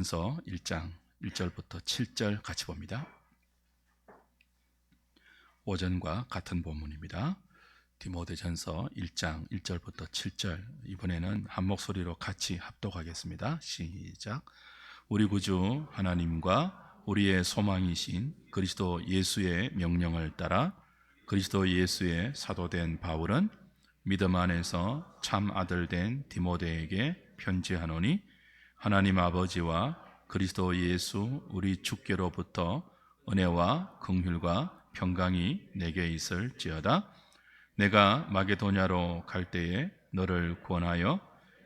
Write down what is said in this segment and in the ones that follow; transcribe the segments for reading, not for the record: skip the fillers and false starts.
서 1장 1절부터 7절 같이 봅니다. 오전과 같은 본문입니다. 디모데전서 1장 1절부터 7절, 이번에는 한 목소리로 같이 합독하겠습니다. 시작. 우리 구주 하나님과 우리의 소망이신 그리스도 예수의 명령을 따라 그리스도 예수의 사도된 바울은 믿음 안에서 참 아들 된 디모데에게 편지하노니, 하나님 아버지와 그리스도 예수 우리 주께로부터 은혜와 긍휼과 평강이 내게 있을지어다. 내가 마게도냐로 갈 때에 너를 권하여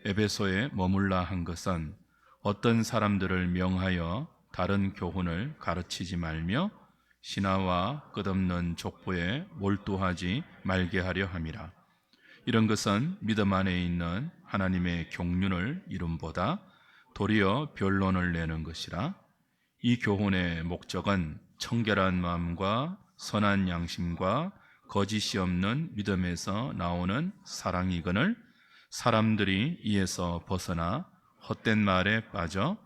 에베소에 머물라 한 것은 어떤 사람들을 명하여 다른 교훈을 가르치지 말며 신하와 끝없는 족보에 몰두하지 말게 하려 함이라. 이런 것은 믿음 안에 있는 하나님의 경륜을 이름보다 도리어 변론을 내는 것이라. 이 교훈의 목적은 청결한 마음과 선한 양심과 거짓이 없는 믿음에서 나오는 사랑이거늘, 사람들이 이에서 벗어나 헛된 말에 빠져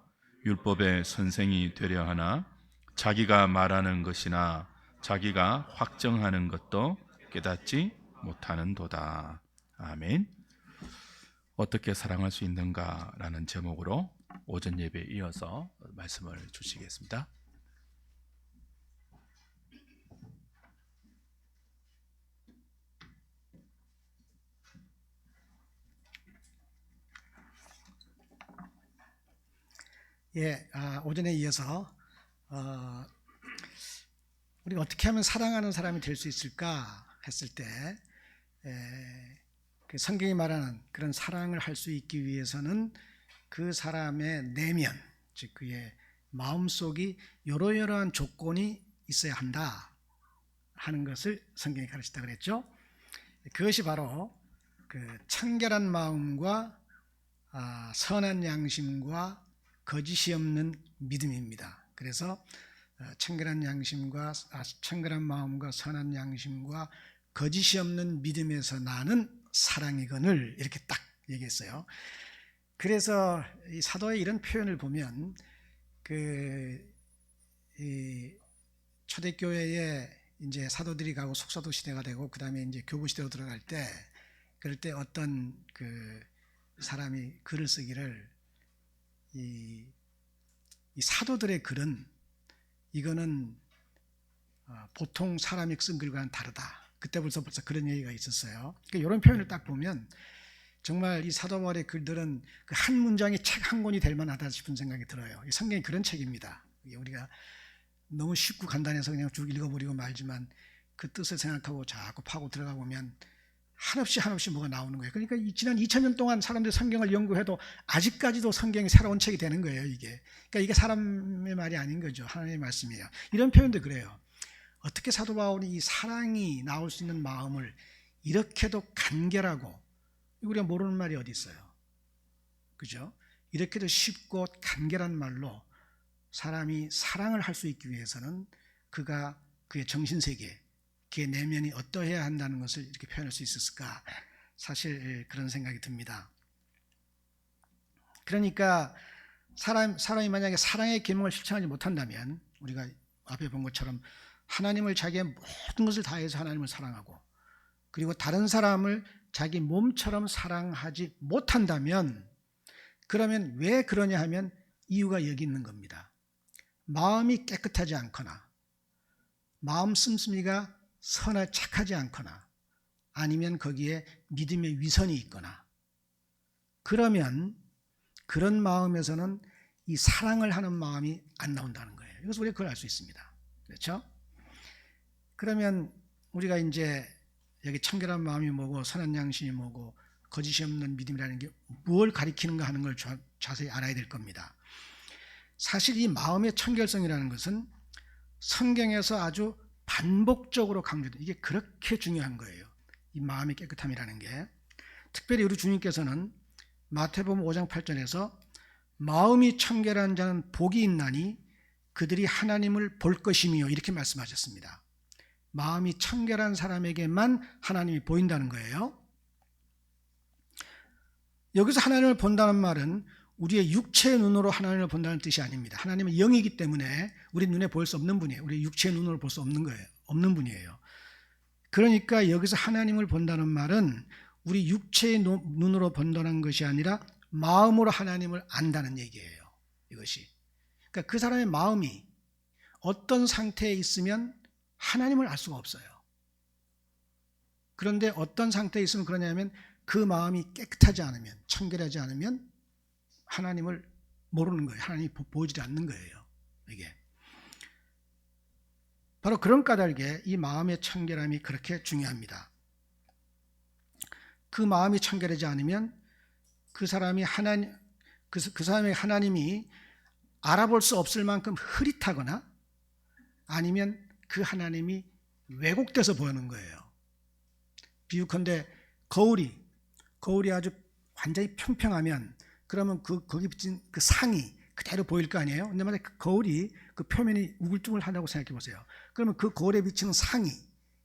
율법의 선생이 되려 하나 자기가 말하는 것이나 자기가 확정하는 것도 깨닫지 못하는도다. 아멘. 어떻게 사랑할 수 있는가라는 제목으로 오전 예배에 이어서 말씀을 주시겠습니다. 오전에 이어서 우리가 어떻게 하면 사랑하는 사람이 될 수 있을까 했을 때, 그 성경이 말하는 그런 사랑을 할 수 있기 위해서는 그 사람의 내면, 즉 그의 마음속이 이러이러한 조건이 있어야 한다 하는 것을 성경이 가르치다 그랬죠. 그것이 바로 그 청결한 마음과 선한 양심과 거짓이 없는 믿음입니다. 그래서 청결한 양심과 청결한 마음과 선한 양심과 거짓이 없는 믿음에서 나는 사랑이거늘, 이렇게 딱 얘기했어요. 그래서 이 사도의 이런 표현을 보면 이 초대교회에 이제 사도들이 가고 속사도 시대가 되고 그 다음에 이제 교부 시대로 들어갈 때, 그럴 때 어떤 그 사람이 글을 쓰기를, 이 사도들의 글은 이거는 보통 사람이 쓴 글과는 다르다. 그때 벌써 그런 얘기가 있었어요. 그러니까 이런 표현을 딱 보면 정말 이 사도 바울의 글들은 그 한 문장이 책 한 권이 될 만하다 싶은 생각이 들어요. 성경이 그런 책입니다. 우리가 너무 쉽고 간단해서 그냥 쭉 읽어버리고 말지만 그 뜻을 생각하고 자꾸 파고 들어가 보면 한없이 뭐가 나오는 거예요. 그러니까 지난 2000년 동안 사람들이 성경을 연구해도 아직까지도 성경이 새로운 책이 되는 거예요, 이게. 그러니까 이게 사람의 말이 아닌 거죠. 하나님의 말씀이에요. 이런 표현도 그래요. 어떻게 사도 바울이 이 사랑이 나올 수 있는 마음을 이렇게도 간결하고, 우리가 모르는 말이 어디 있어요. 그죠? 이렇게도 쉽고 간결한 말로 사람이 사랑을 할 수 있기 위해서는 그가 그의 정신세계, 그의 내면이 어떠해야 한다는 것을 이렇게 표현할 수 있었을까? 사실 그런 생각이 듭니다. 그러니까 사람이 만약에 사랑의 계명을 실천하지 못한다면, 우리가 앞에 본 것처럼 하나님을 자기의 모든 것을 다해서 하나님을 사랑하고, 그리고 다른 사람을 자기 몸처럼 사랑하지 못한다면, 그러면 왜 그러냐 하면 이유가 여기 있는 겁니다. 마음이 깨끗하지 않거나, 마음 씀씀이가 선하게 착하지 않거나, 아니면 거기에 믿음의 위선이 있거나, 그러면 그런 마음에서는 이 사랑을 하는 마음이 안 나온다는 거예요. 이것을 우리가 그걸 알 수 있습니다. 그렇죠? 그러면 우리가 이제 여기 청결한 마음이 뭐고 선한 양심이 뭐고 거짓이 없는 믿음이라는 게 무엇을 가리키는가 하는 걸 자세히 알아야 될 겁니다. 사실 이 마음의 청결성이라는 것은 성경에서 아주 반복적으로 강조돼요. 이게 그렇게 중요한 거예요. 이 마음의 깨끗함이라는 게. 특별히 우리 주님께서는 마태복음 5장 8절에서 마음이 청결한 자는 복이 있나니 그들이 하나님을 볼 것이며, 이렇게 말씀하셨습니다. 마음이 청결한 사람에게만 하나님이 보인다는 거예요. 여기서 하나님을 본다는 말은 우리의 육체의 눈으로 하나님을 본다는 뜻이 아닙니다. 하나님은 영이기 때문에 우리 눈에 볼 수 없는 분이에요. 우리 육체의 눈으로 볼 수 없는 거예요. 없는 분이에요. 그러니까 여기서 하나님을 본다는 말은 우리 육체의 눈으로 본다는 것이 아니라 마음으로 하나님을 안다는 얘기예요. 이것이. 그러니까 그 사람의 마음이 어떤 상태에 있으면 하나님을 알 수가 없어요. 그런데 어떤 상태에 있으면 그러냐면 그 마음이 깨끗하지 않으면, 청결하지 않으면 하나님을 모르는 거예요. 하나님이 보이지 않는 거예요. 이게. 바로 그런 까닭에 이 마음의 청결함이 그렇게 중요합니다. 그 마음이 청결하지 않으면 그 사람이 그 사람의 하나님이 알아볼 수 없을 만큼 흐릿하거나 아니면 그 하나님이 왜곡돼서 보이는 거예요. 비유컨대 거울이 아주 완전히 평평하면 그러면 거기 비친 그 상이 그대로 보일 거 아니에요? 근데 만약 그 거울이 그 표면이 우글쭈글하다고 생각해 보세요. 그러면 그 거울에 비치는 상이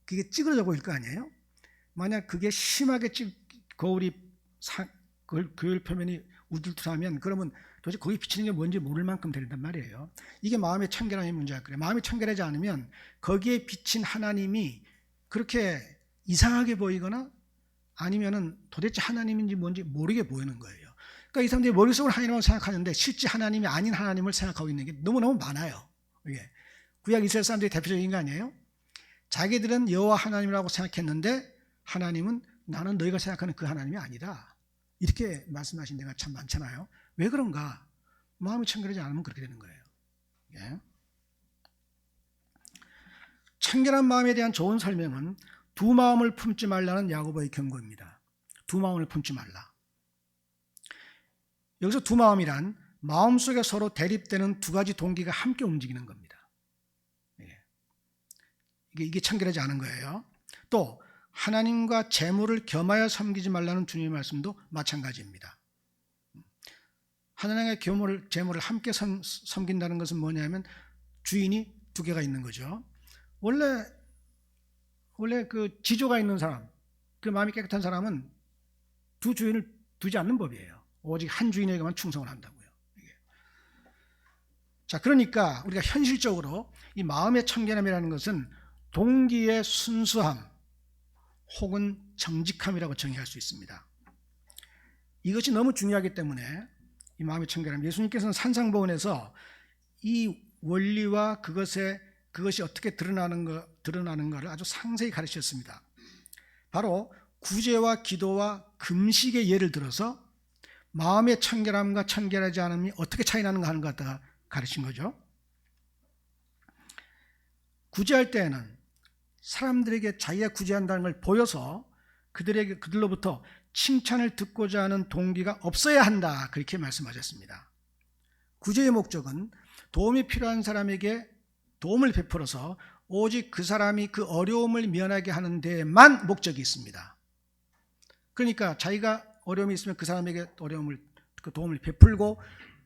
그게 찌그러져 보일 거 아니에요? 만약 그게 심하게 거울 표면이 우둘투하면 그러면 도대체 거기 비치는 게 뭔지 모를 만큼 된단 말이에요. 이게 마음의 청결함의 문제가 그래요. 마음이 청결하지 않으면 거기에 비친 하나님이 그렇게 이상하게 보이거나 아니면은 도대체 하나님인지 뭔지 모르게 보이는 거예요. 그러니까 이 사람들이 머릿속으로 하나님을 생각하는데 실제 하나님이 아닌 하나님을 생각하고 있는 게 너무너무 많아요. 이게 구약 이스라엘 사람들이 대표적인 거 아니에요? 자기들은 여호와 하나님이라고 생각했는데 하나님은 나는 너희가 생각하는 그 하나님이 아니다. 이렇게 말씀하신 데가 참 많잖아요. 왜 그런가? 마음이 청결하지 않으면 그렇게 되는 거예요. 예. 청결한 마음에 대한 좋은 설명은 두 마음을 품지 말라는 야고보의 경고입니다. 두 마음을 품지 말라. 여기서 두 마음이란 마음속에 서로 대립되는 두 가지 동기가 함께 움직이는 겁니다. 이게 청결하지 않은 거예요. 또 하나님과 재물을 겸하여 섬기지 말라는 주님의 말씀도 마찬가지입니다. 하나님과 재물을 함께 섬긴다는 것은 뭐냐면 주인이 두 개가 있는 거죠. 원래 그 지조가 있는 사람, 그 마음이 깨끗한 사람은 두 주인을 두지 않는 법이에요. 오직 한 주인에게만 충성을 한다고요. 자, 그러니까 우리가 현실적으로 이 마음의 청결함이라는 것은 동기의 순수함 혹은 정직함이라고 정의할 수 있습니다. 이것이 너무 중요하기 때문에 이 마음의 청결함, 예수님께서는 산상보훈에서 이 원리와 그것이 어떻게 드러나는가를 아주 상세히 가르치셨습니다. 바로 구제와 기도와 금식의 예를 들어서 마음의 청결함과 청결하지 않음이 어떻게 차이 나는가 하는 것 갖다가 가르친 거죠. 구제할 때에는 사람들에게 자기가 구제한다는 걸 보여서 그들로부터 칭찬을 듣고자 하는 동기가 없어야 한다, 그렇게 말씀하셨습니다. 구제의 목적은 도움이 필요한 사람에게 도움을 베풀어서 오직 그 사람이 그 어려움을 면하게 하는 데에만 목적이 있습니다. 그러니까 자기가 어려움이 있으면 그 사람에게 그 도움을 베풀고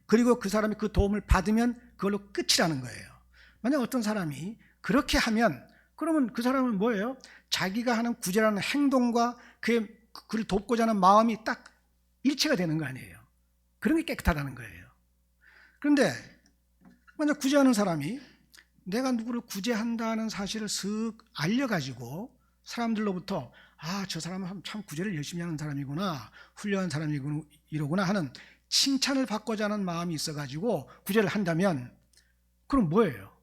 그리고 그 사람이 그 도움을 받으면 그걸로 끝이라는 거예요. 만약 어떤 사람이 그렇게 하면 그러면 그 사람은 뭐예요? 자기가 하는 구제라는 행동과 그를 돕고자 하는 마음이 딱 일치가 되는 거 아니에요. 그런 게 깨끗하다는 거예요. 그런데 만약 구제하는 사람이 내가 누구를 구제한다는 사실을 슥 알려가지고 사람들로부터 저 사람은 참 구제를 열심히 하는 사람이구나, 훌륭한 사람이구나, 이러구나 하는 칭찬을 받고자 하는 마음이 있어가지고 구제를 한다면 그럼 뭐예요?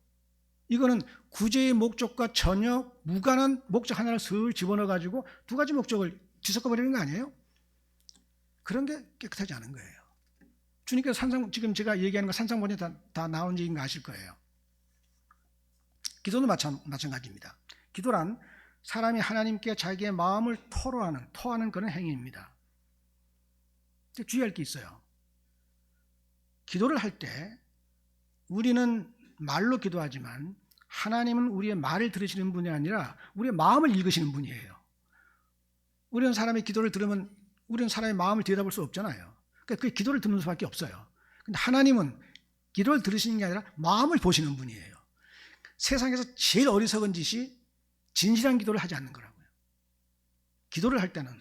이거는 구제의 목적과 전혀 무관한 목적 하나를 슬 집어넣어가지고 두 가지 목적을 뒤섞어버리는 거 아니에요? 그런 게 깨끗하지 않은 거예요. 주님께서 지금 제가 얘기하는 거 산상보훈에 다 나온 얘기인 거 아실 거예요. 기도도 마찬가지입니다. 기도란 사람이 하나님께 자기의 마음을 토하는 그런 행위입니다. 근데 주의할 게 있어요. 기도를 할 때 우리는 말로 기도하지만 하나님은 우리의 말을 들으시는 분이 아니라 우리의 마음을 읽으시는 분이에요. 우리는 사람의 기도를 들으면 우리는 사람의 마음을 들여다볼 수 없잖아요. 그러니까 그 기도를 듣는 수밖에 없어요. 근데 하나님은 기도를 들으시는 게 아니라 마음을 보시는 분이에요. 세상에서 제일 어리석은 짓이 진실한 기도를 하지 않는 거라고요. 기도를 할 때는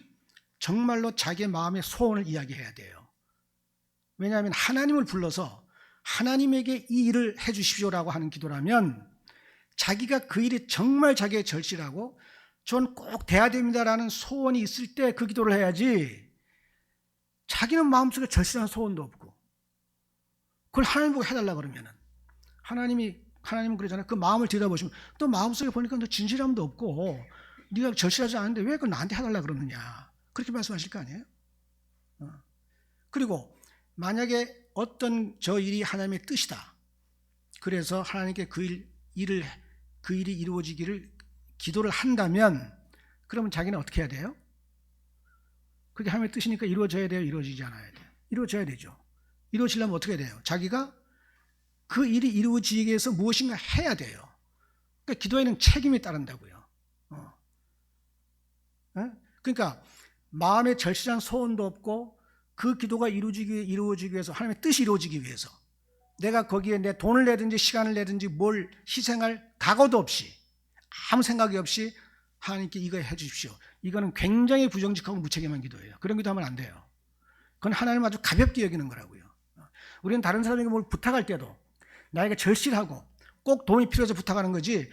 정말로 자기의 마음의 소원을 이야기해야 돼요. 왜냐하면 하나님을 불러서 하나님에게 이 일을 해 주십시오라고 하는 기도라면 자기가 그 일이 정말 자기의 절실하고 전 꼭 돼야 됩니다라는 소원이 있을 때 그 기도를 해야지, 자기는 마음속에 절실한 소원도 없고 그걸 하나님 보고 해달라 그러면은 하나님은 그러잖아요. 그 마음을 들여다보시면 또 마음속에 보니까 너 진실함도 없고 네가 절실하지 않은데 왜 그걸 나한테 해달라 그러느냐, 그렇게 말씀하실 거 아니에요? 그리고 만약에 어떤 저 일이 하나님의 뜻이다, 그래서 하나님께 그 일이 이루어지기를 기도를 한다면 그러면 자기는 어떻게 해야 돼요? 그게 하나님의 뜻이니까 이루어져야 돼요? 이루어지지 않아야 돼요? 이루어져야 되죠. 이루어지려면 어떻게 돼요? 자기가 그 일이 이루어지기 위해서 무엇인가 해야 돼요. 그러니까 기도에는 책임이 따른다고요. 그러니까 마음에 절실한 소원도 없고 그 기도가 이루어지기 위해서, 하나님의 뜻이 이루어지기 위해서 내가 거기에 내 돈을 내든지 시간을 내든지 뭘 희생할 각오도 없이, 아무 생각이 없이 하나님께 이거 해 주십시오, 이거는 굉장히 부정직하고 무책임한 기도예요. 그런 기도하면 안 돼요. 그건 하나님을 아주 가볍게 여기는 거라고요. 우리는 다른 사람에게 뭘 부탁할 때도 나에게 절실하고 꼭 도움이 필요해서 부탁하는 거지,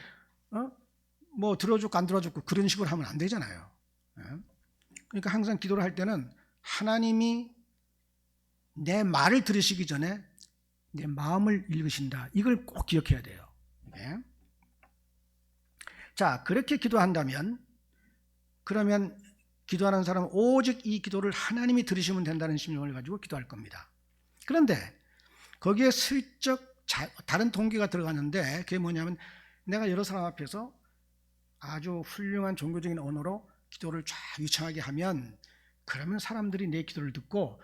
뭐 들어주고 안 들어주고 그런 식으로 하면 안 되잖아요. 그러니까 항상 기도를 할 때는 하나님이 내 말을 들으시기 전에 내 마음을 읽으신다, 이걸 꼭 기억해야 돼요. 자, 그렇게 기도한다면, 그러면 기도하는 사람은 오직 이 기도를 하나님이 들으시면 된다는 심령을 가지고 기도할 겁니다. 그런데 거기에 슬쩍 다른 동기가 들어가는데, 그게 뭐냐면 내가 여러 사람 앞에서 아주 훌륭한 종교적인 언어로 기도를 쫙 유창하게 하면, 그러면 사람들이 내 기도를 듣고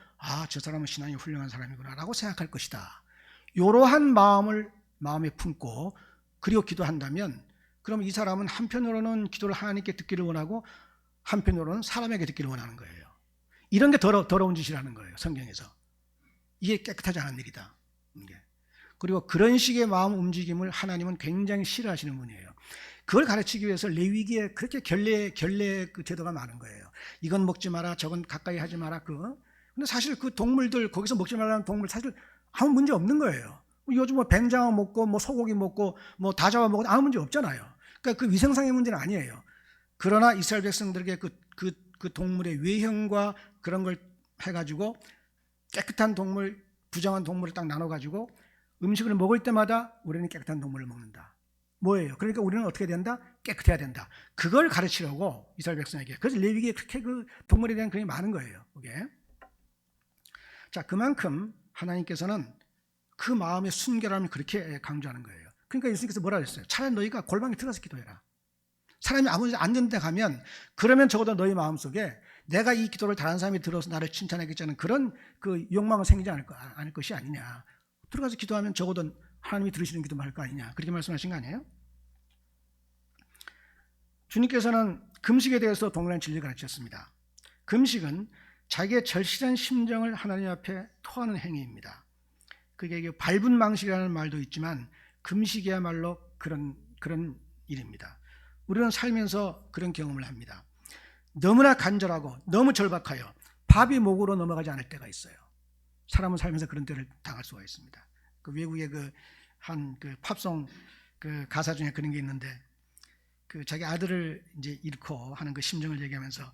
저 사람은 신앙이 훌륭한 사람이구나 라고 생각할 것이다, 이러한 마음을 마음에 품고 그리고 기도한다면, 그럼 이 사람은 한편으로는 기도를 하나님께 듣기를 원하고 한편으로는 사람에게 듣기를 원하는 거예요. 이런 게 더러운 짓이라는 거예요, 성경에서. 이게 깨끗하지 않은 일이다. 그리고 그런 식의 마음 움직임을 하나님은 굉장히 싫어하시는 분이에요. 그걸 가르치기 위해서 레위기에 그렇게 결례 그 제도가 많은 거예요. 이건 먹지 마라, 저건 가까이 하지 마라. 근데 사실 그 동물들, 거기서 먹지 말라는 동물 사실 아무 문제 없는 거예요. 요즘 뭐 뱀장어 먹고 뭐 소고기 먹고 뭐 다 잡아 먹어도 아무 문제 없잖아요. 그러니까 그 위생상의 문제는 아니에요. 그러나 이스라엘 백성들에게 그 동물의 외형과 그런 걸 해가지고 깨끗한 동물, 부정한 동물을 딱 나눠가지고 음식을 먹을 때마다 우리는 깨끗한 동물을 먹는다. 뭐예요? 그러니까 우리는 어떻게 된다? 깨끗해야 된다. 그걸 가르치려고 이스라엘 백성에게. 그래서 레위기에 그렇게 그 동물에 대한 그림이 많은 거예요. 그게. 자, 그만큼 하나님께서는 그 마음의 순결함을 그렇게 강조하는 거예요. 그러니까 예수님께서 뭐라 그랬어요? 차라리 너희가 골방에 들어가서 기도해라. 사람이 아무리 앉은 데 가면, 그러면 적어도 너희 마음속에 내가 이 기도를 다른 사람이 들어서 나를 칭찬하겠다는 그런 그 욕망은 생기지 않을 것이 아니냐. 들어가서 기도하면 적어도 하나님이 들으시는 기도 할 거 아니냐, 그렇게 말씀하신 거 아니에요? 주님께서는 금식에 대해서 동일한 진리를 가르치셨습니다. 금식은 자기의 절실한 심정을 하나님 앞에 토하는 행위입니다. 그게 발분망식이라는 말도 있지만 금식이야말로 그런 일입니다. 우리는 살면서 그런 경험을 합니다. 너무나 간절하고 너무 절박하여 밥이 목으로 넘어가지 않을 때가 있어요. 사람은 살면서 그런 때를 당할 수가 있습니다. 그 외국의 한 팝송 가사 중에 그런 게 있는데, 자기 아들을 이제 잃고 하는 그 심정을 얘기하면서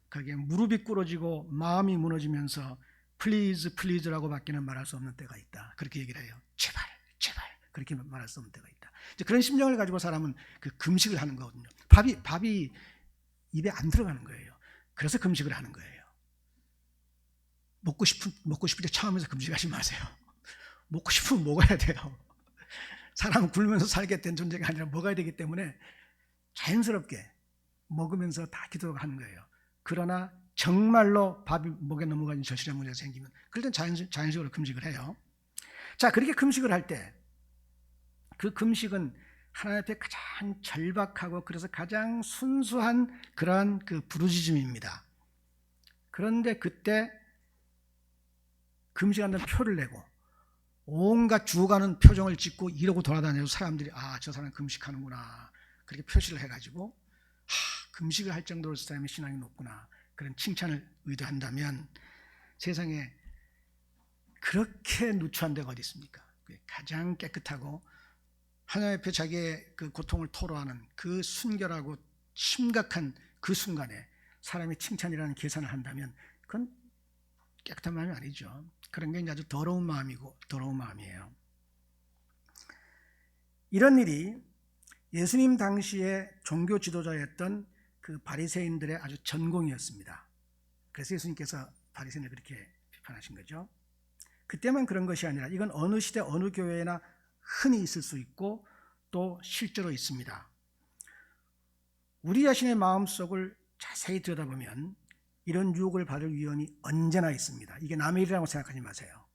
거기에 무릎이 꿇어지고 마음이 무너지면서 플리즈 플리즈라고 밖에는 말할 수 없는 때가 있다, 그렇게 얘기를 해요. 제발 제발, 그렇게 말할 수 없는 때가 있다. 이제 그런 심정을 가지고 사람은 금식을 하는 거거든요. 밥이 입에 안 들어가는 거예요. 그래서 금식을 하는 거예요. 먹고 싶을 때 참으면서 금식하지 마세요. 먹고 싶으면 먹어야 돼요. 사람은 굶으면서 살게 된 존재가 아니라 먹어야 되기 때문에 자연스럽게 먹으면서 다 기도하는 거예요. 그러나 정말로 밥이 목에 넘어가는 절실한 문제가 생기면 그럴 땐 자연적으로 금식을 해요. 자, 그렇게 금식을 할 때 그 금식은 하나님 앞에 가장 절박하고 그래서 가장 순수한 그러한 부르짖음입니다. 그런데 그때 금식한다는 표를 내고 온갖 죽어가는 표정을 짓고 이러고 돌아다녀서 사람들이 저 사람 금식하는구나, 그렇게 표시를 해가지고 금식을 할 정도로 그 사람의 신앙이 높구나, 그런 칭찬을 의도한다면 세상에 그렇게 누추한 데가 어디 있습니까? 가장 깨끗하고 하나님 앞에 자기의 그 고통을 토로하는 그 순결하고 심각한 그 순간에 사람이 칭찬이라는 계산을 한다면 그건 깨끗한 마음이 아니죠. 그런 게 아주 더러운 마음이에요. 이런 일이 예수님 당시에 종교 지도자였던 그 바리새인들의 아주 전공이었습니다. 그래서 예수님께서 바리새인을 그렇게 비판하신 거죠. 그때만 그런 것이 아니라 이건 어느 시대 어느 교회나 흔히 있을 수 있고 또 실제로 있습니다. 우리 자신의 마음속을 자세히 들여다보면 이런 유혹을 받을 위험이 언제나 있습니다. 이게 남의 일이라고 생각하지 마세요.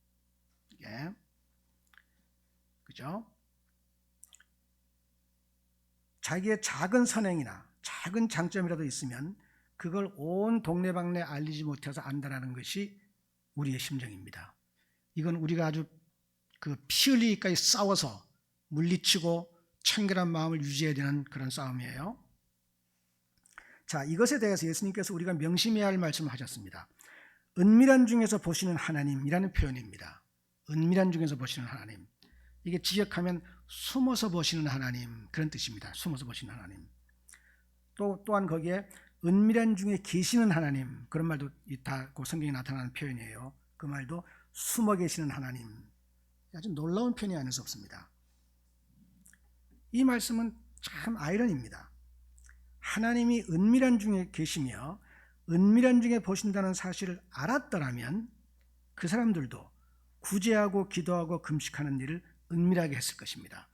예. 그죠? 자기의 작은 선행이나 작은 장점이라도 있으면 그걸 온 동네방네 알리지 못해서 안다라는 것이 우리의 심정입니다. 이건 우리가 아주 그 피 흘리기까지 싸워서 물리치고 청결한 마음을 유지해야 되는 그런 싸움이에요. 자, 이것에 대해서 예수님께서 우리가 명심해야 할 말씀을 하셨습니다. 은밀한 중에서 보시는 하나님이라는 표현입니다. 은밀한 중에서 보시는 하나님. 이게 직역하면 숨어서 보시는 하나님, 그런 뜻입니다. 숨어서 보시는 하나님. 또한 거기에 은밀한 중에 계시는 하나님, 그런 말도 다 그 성경에 나타나는 표현이에요. 그 말도 숨어 계시는 하나님. 아주 놀라운 표현이 아닐 수 없습니다. 이 말씀은 참 아이러니입니다. 하나님이 은밀한 중에 계시며 은밀한 중에 보신다는 사실을 알았더라면 그 사람들도 구제하고 기도하고 금식하는 일을 은밀하게 했을 것입니다.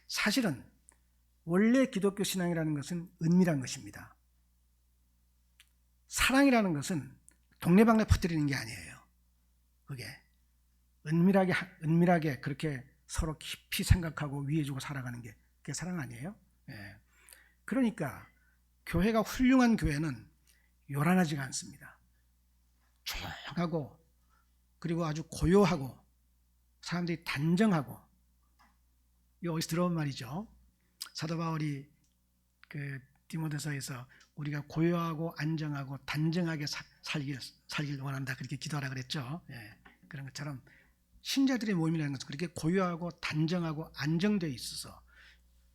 사실은 원래 기독교 신앙이라는 것은 은밀한 것입니다. 사랑이라는 것은 동네방네 퍼뜨리는 게 아니에요. 그게 은밀하게 그렇게 서로 깊이 생각하고 위해주고 살아가는 게 그게 사랑 아니에요? 예. 그러니까 교회가 훌륭한 교회는 요란하지가 않습니다. 조용하고 그리고 아주 고요하고 사람들이 단정하고, 이거 어디서 들어온 말이죠. 사도 바울이 그 디모데서에서 우리가 고요하고 안정하고 단정하게 살길 원한다, 그렇게 기도하라 그랬죠. 예. 그런 것처럼 신자들의 모임이라는 것은 그렇게 고요하고 단정하고 안정되어 있어서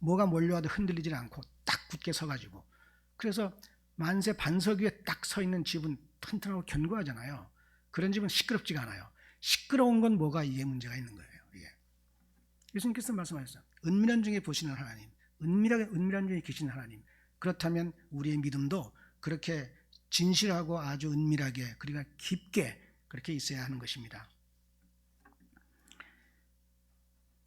뭐가 몰려와도 흔들리지 않고 딱 굳게 서가지고, 그래서 만세 반석 위에 딱 서 있는 집은 튼튼하고 견고하잖아요. 그런 집은 시끄럽지가 않아요. 시끄러운 건 뭐가 이게 문제가 있는 거예요. 이게. 예수님께서 말씀하셨어요. 은밀한 중에 보시는 하나님, 은밀한 중에 계시는 하나님. 그렇다면 우리의 믿음도 그렇게 진실하고 아주 은밀하게 그리고 깊게 그렇게 있어야 하는 것입니다.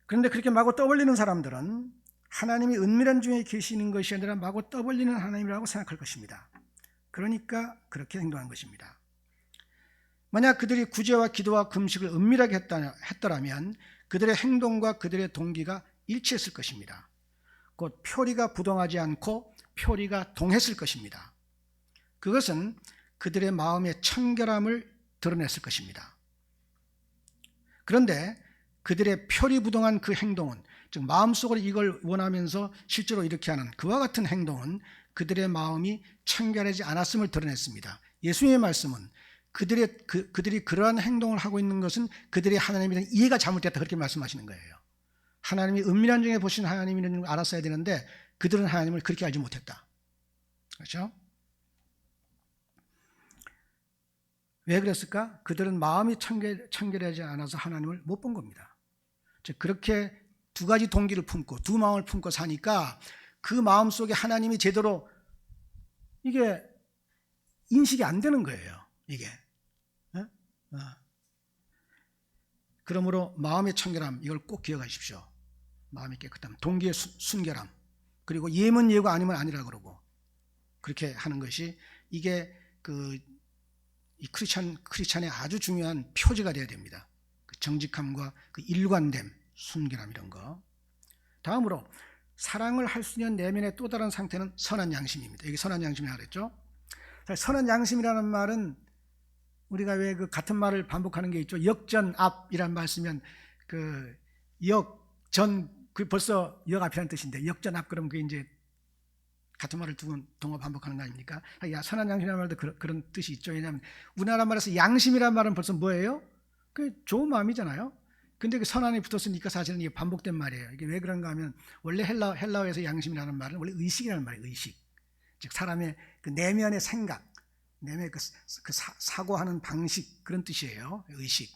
그런데 그렇게 마구 떠벌리는 사람들은 하나님이 은밀한 중에 계시는 것이 아니라 마구 떠벌리는 하나님이라고 생각할 것입니다. 그러니까 그렇게 행동한 것입니다. 만약 그들이 구제와 기도와 금식을 은밀하게 했더라면 그들의 행동과 그들의 동기가 일치했을 것입니다. 곧 표리가 부동하지 않고 표리가 동했을 것입니다. 그것은 그들의 마음의 청결함을 드러냈을 것입니다. 그런데 그들의 표리부동한 그 행동은, 즉 마음속으로 이걸 원하면서 실제로 이렇게 하는 그와 같은 행동은 그들의 마음이 청결하지 않았음을 드러냈습니다. 예수님의 말씀은 그들이 그러한 행동을 하고 있는 것은 그들이 하나님에 대한 이해가 잘못됐다, 그렇게 말씀하시는 거예요. 하나님이 은밀한 중에 보신 하나님이라는 걸 알았어야 되는데 그들은 하나님을 그렇게 알지 못했다. 그렇죠? 왜 그랬을까? 그들은 마음이 청결하지 않아서 하나님을 못 본 겁니다. 즉 그렇게 두 가지 동기를 품고 두 마음을 품고 사니까 그 마음 속에 하나님이 제대로 이게 인식이 안 되는 거예요. 이게. 그러므로 마음의 청결함, 이걸 꼭 기억하십시오. 마음이 깨끗함, 동기의 순결함, 그리고 예면 예고 아니면 아니라 그러고 그렇게 하는 것이 이게 이 크리스찬의 아주 중요한 표지가 되어야 됩니다. 그 정직함과 그 일관됨, 순결함, 이런 거. 다음으로 사랑을 할 수 있는 내면의 또 다른 상태는 선한 양심입니다. 여기 선한 양심이라고 그랬죠. 선한 양심이라는 말은 우리가 왜 그 같은 말을 반복하는 게 있죠. 역전압이란 말 쓰면 그 역전, 그 벌써 역 앞이라는 뜻인데 역전압 그러면 그게 이제 같은 말을 두 번 동어 반복하는 거 아닙니까? 선한 양심이라는 말도 그런 뜻이 있죠. 왜냐하면 우리나라 말에서 양심이라는 말은 벌써 뭐예요? 그 좋은 마음이잖아요. 근데 그 선한이 붙었으니까 사실은 이게 반복된 말이에요. 이게 왜 그런가 하면 원래 헬라어에서 양심이라는 말은 원래 의식이라는 말이에요. 의식. 즉 사람의 그 내면의 생각, 내면의 그 사고하는 방식, 그런 뜻이에요. 의식.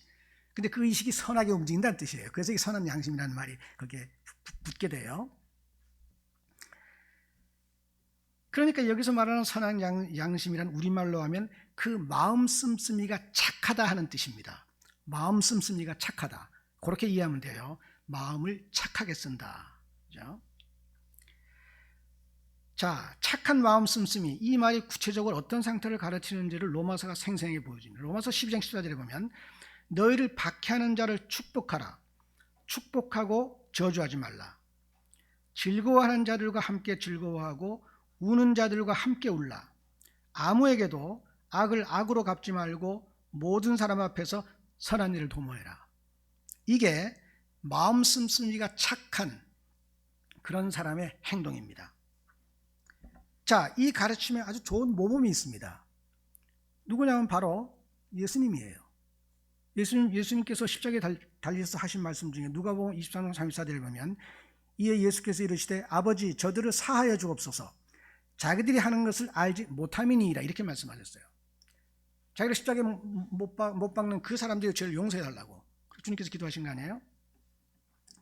근데 그 의식이 선하게 움직인다는 뜻이에요. 그래서 이 선한 양심이라는 말이 거기에 붙게 돼요. 그러니까 여기서 말하는 선한 양심이란 우리말로 하면 그 마음 씀씀이가 착하다 하는 뜻입니다. 마음 씀씀이가 착하다. 그렇게 이해하면 돼요. 마음을 착하게 쓴다. 그죠? 자, 착한 마음 씀씀이, 이 말이 구체적으로 어떤 상태를 가르치는지를 로마서가 생생하게 보여줍니다. 로마서 12장 14절에 보면 너희를 박해하는 자를 축복하라. 축복하고 저주하지 말라. 즐거워하는 자들과 함께 즐거워하고 우는 자들과 함께 울라. 아무에게도 악을 악으로 갚지 말고 모든 사람 앞에서 선한 일을 도모해라. 이게 마음 씀씀이가 착한 그런 사람의 행동입니다. 자, 이 가르침에 아주 좋은 모범이 있습니다. 누구냐면 바로 예수님이에요. 예수님께서 십자가에 달려서 하신 말씀 중에 누가복음 23장 34절을 보면 이에 예수께서 이르시되 아버지 저들을 사하여 주옵소서 자기들이 하는 것을 알지 못함이니이다 이렇게 말씀하셨어요. 자기를 십자가에 못 박는 그 사람들의 죄를 용서해 달라고 주님께서 기도하신 거 아니에요?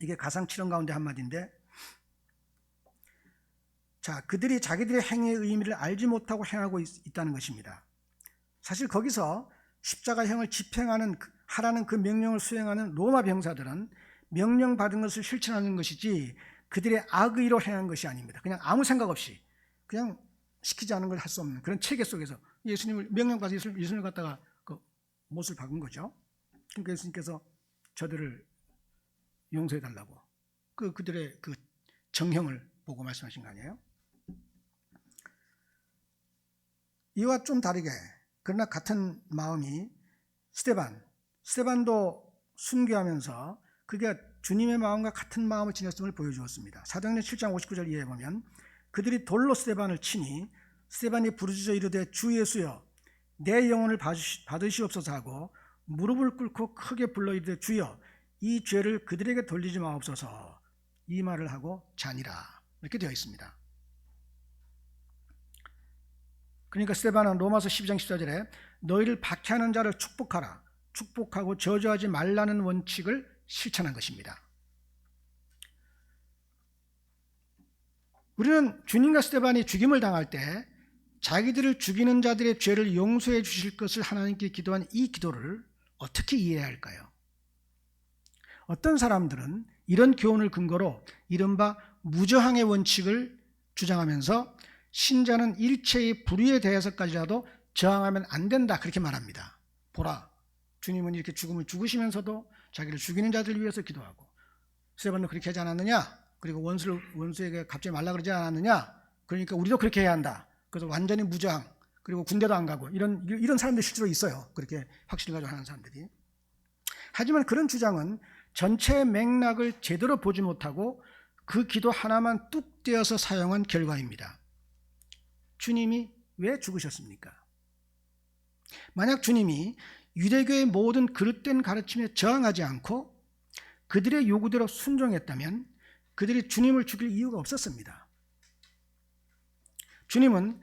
이게 가상칠언 가운데 한마디인데, 자, 그들이 자기들의 행위의 의미를 알지 못하고 행하고 있다는 것입니다. 사실 거기서 십자가형을 하라는 그 명령을 수행하는 로마 병사들은 명령받은 것을 실천하는 것이지 그들의 악의로 행한 것이 아닙니다. 그냥 아무 생각 없이 그냥 시키지 않은 걸 할 수 없는 그런 체계 속에서 예수님을 명령받아서 예수님을 갖다가 그 못을 박은 거죠. 그러니까 예수님께서 저들을 용서해 달라고 그들의 그 정형을 보고 말씀하신 거 아니에요? 이와 좀 다르게 그러나 같은 마음이 스데반도 순교하면서 그게 주님의 마음과 같은 마음을 지녔음을 보여주었습니다. 사도행전 7장 59절 이하에 보면 그들이 돌로 스데반을 치니 스데반이 부르짖어 이르되 주 예수여 내 영혼을 받으시옵소서 하고 무릎을 꿇고 크게 불러 이르되 주여 이 죄를 그들에게 돌리지 마옵소서 이 말을 하고 자니라 이렇게 되어 있습니다. 그러니까 스데반은 로마서 12장 14절에 너희를 박해하는 자를 축복하라 축복하고 저주하지 말라는 원칙을 실천한 것입니다. 우리는 주님과 스데반이 죽임을 당할 때 자기들을 죽이는 자들의 죄를 용서해 주실 것을 하나님께 기도한 이 기도를 어떻게 이해해야 할까요? 어떤 사람들은 이런 교훈을 근거로 이른바 무저항의 원칙을 주장하면서 신자는 일체의 불의에 대해서까지라도 저항하면 안 된다 그렇게 말합니다. 보라, 주님은 이렇게 죽음을 죽으시면서도 자기를 죽이는 자들을 위해서 기도하고 스데반도 그렇게 하지 않았느냐? 그리고 원수에게 갚지 말라 그러지 않았느냐? 그러니까 우리도 그렇게 해야 한다. 그래서 완전히 무저항, 그리고 군대도 안 가고 이런 사람들이 실제로 있어요. 그렇게 확신을 가지고 하는 사람들이. 하지만 그런 주장은 전체의 맥락을 제대로 보지 못하고 그 기도 하나만 뚝 떼어서 사용한 결과입니다. 주님이 왜 죽으셨습니까? 만약 주님이 유대교의 모든 그릇된 가르침에 저항하지 않고 그들의 요구대로 순종했다면 그들이 주님을 죽일 이유가 없었습니다. 주님은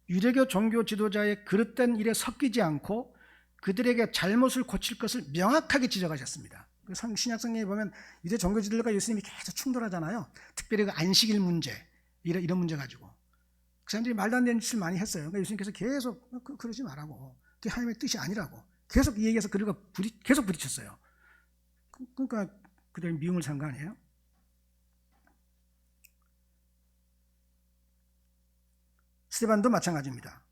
유대교 종교 지도자의 그릇된 일에 섞이지 않고 그들에게 잘못을 고칠 것을 명확하게 지적하셨습니다. 신약 성경에 보면 유대 종교 지도자가 예수님이 계속 충돌하잖아요. 특별히 그 안식일 문제 이런 문제 가지고 그 사람들이 말도 안 되는 짓을 많이 했어요. 그러니까 예수님께서 계속 그러지 말라고, 그게 하나님의 뜻이 아니라고 계속 이 얘기해서 그들과 계속 부딪혔어요. 그러니까 그들이 미움을 산 거 아니에요? 스데반도 마찬가지입니다.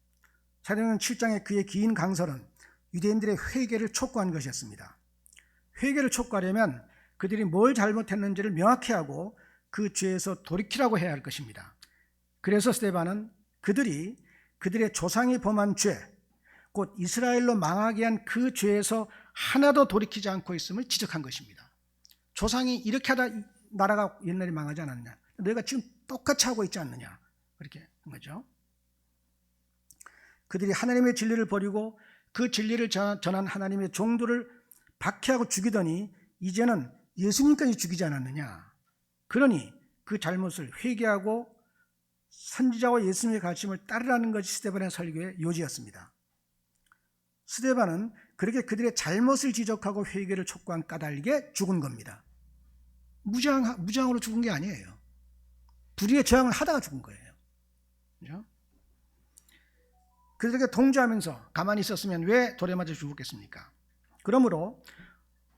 사도행전 7장의 그의 긴 강설은 유대인들의 회개를 촉구한 것이었습니다. 회개를 촉구하려면 그들이 뭘 잘못했는지를 명확히 하고 그 죄에서 돌이키라고 해야 할 것입니다. 그래서 스데반은 그들의 조상이 범한 죄, 곧 이스라엘로 망하게 한 그 죄에서 하나도 돌이키지 않고 있음을 지적한 것입니다. 조상이 이렇게 하다 나라가 옛날에 망하지 않았느냐, 너희가 지금 똑같이 하고 있지 않느냐, 그렇게 한 거죠. 그들이 하나님의 진리를 버리고 그 진리를 전한 하나님의 종들을 박해하고 죽이더니 이제는 예수님까지 죽이지 않았느냐. 그러니 그 잘못을 회개하고 선지자와 예수님의 가르침을 따르라는 것이 스데반의 설교의 요지였습니다. 스데반은 그렇게 그들의 잘못을 지적하고 회개를 촉구한 까닭에 죽은 겁니다. 무장으로 죽은 게 아니에요. 불의의 저항을 하다가 죽은 거예요. 그렇죠? 그들에게 동조하면서 가만히 있었으면 왜 돌에 맞아 죽었겠습니까? 그러므로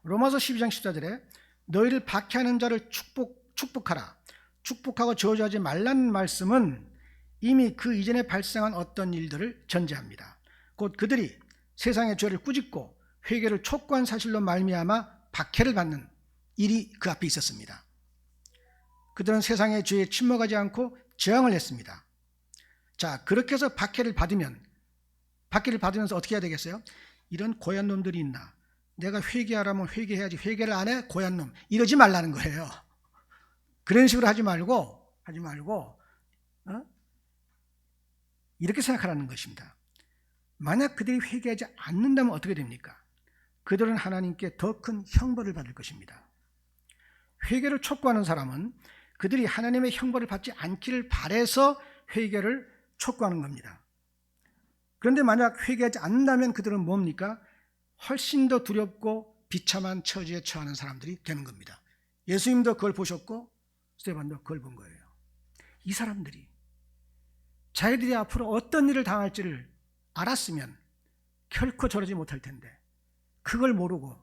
로마서 12장 14절에 너희를 박해하는 자를 축복하라. 축복하고 저주하지 말라는 말씀은 이미 그 이전에 발생한 어떤 일들을 전제합니다. 곧 그들이 세상의 죄를 꾸짖고 회개를 촉구한 사실로 말미암아 박해를 받는 일이 그 앞에 있었습니다. 그들은 세상의 죄에 침묵하지 않고 저항을 했습니다. 자, 그렇게 해서 박해를 받으면서 어떻게 해야 되겠어요? 이런 고얀 놈들이 있나? 내가 회개하라면 회개해야지. 회개를 안 해? 고얀 놈. 이러지 말라는 거예요. 그런 식으로 하지 말고 이렇게 생각하라는 것입니다. 만약 그들이 회개하지 않는다면 어떻게 됩니까? 그들은 하나님께 더 큰 형벌을 받을 것입니다. 회개를 촉구하는 사람은 그들이 하나님의 형벌을 받지 않기를 바라서 회개를 촉구하는 겁니다. 그런데 만약 회개하지 않는다면 그들은 뭡니까? 훨씬 더 두렵고 비참한 처지에 처하는 사람들이 되는 겁니다. 예수님도 그걸 보셨고 스데반도 그걸 본 거예요. 이 사람들이 자기들이 앞으로 어떤 일을 당할지를 알았으면 결코 저러지 못할 텐데 그걸 모르고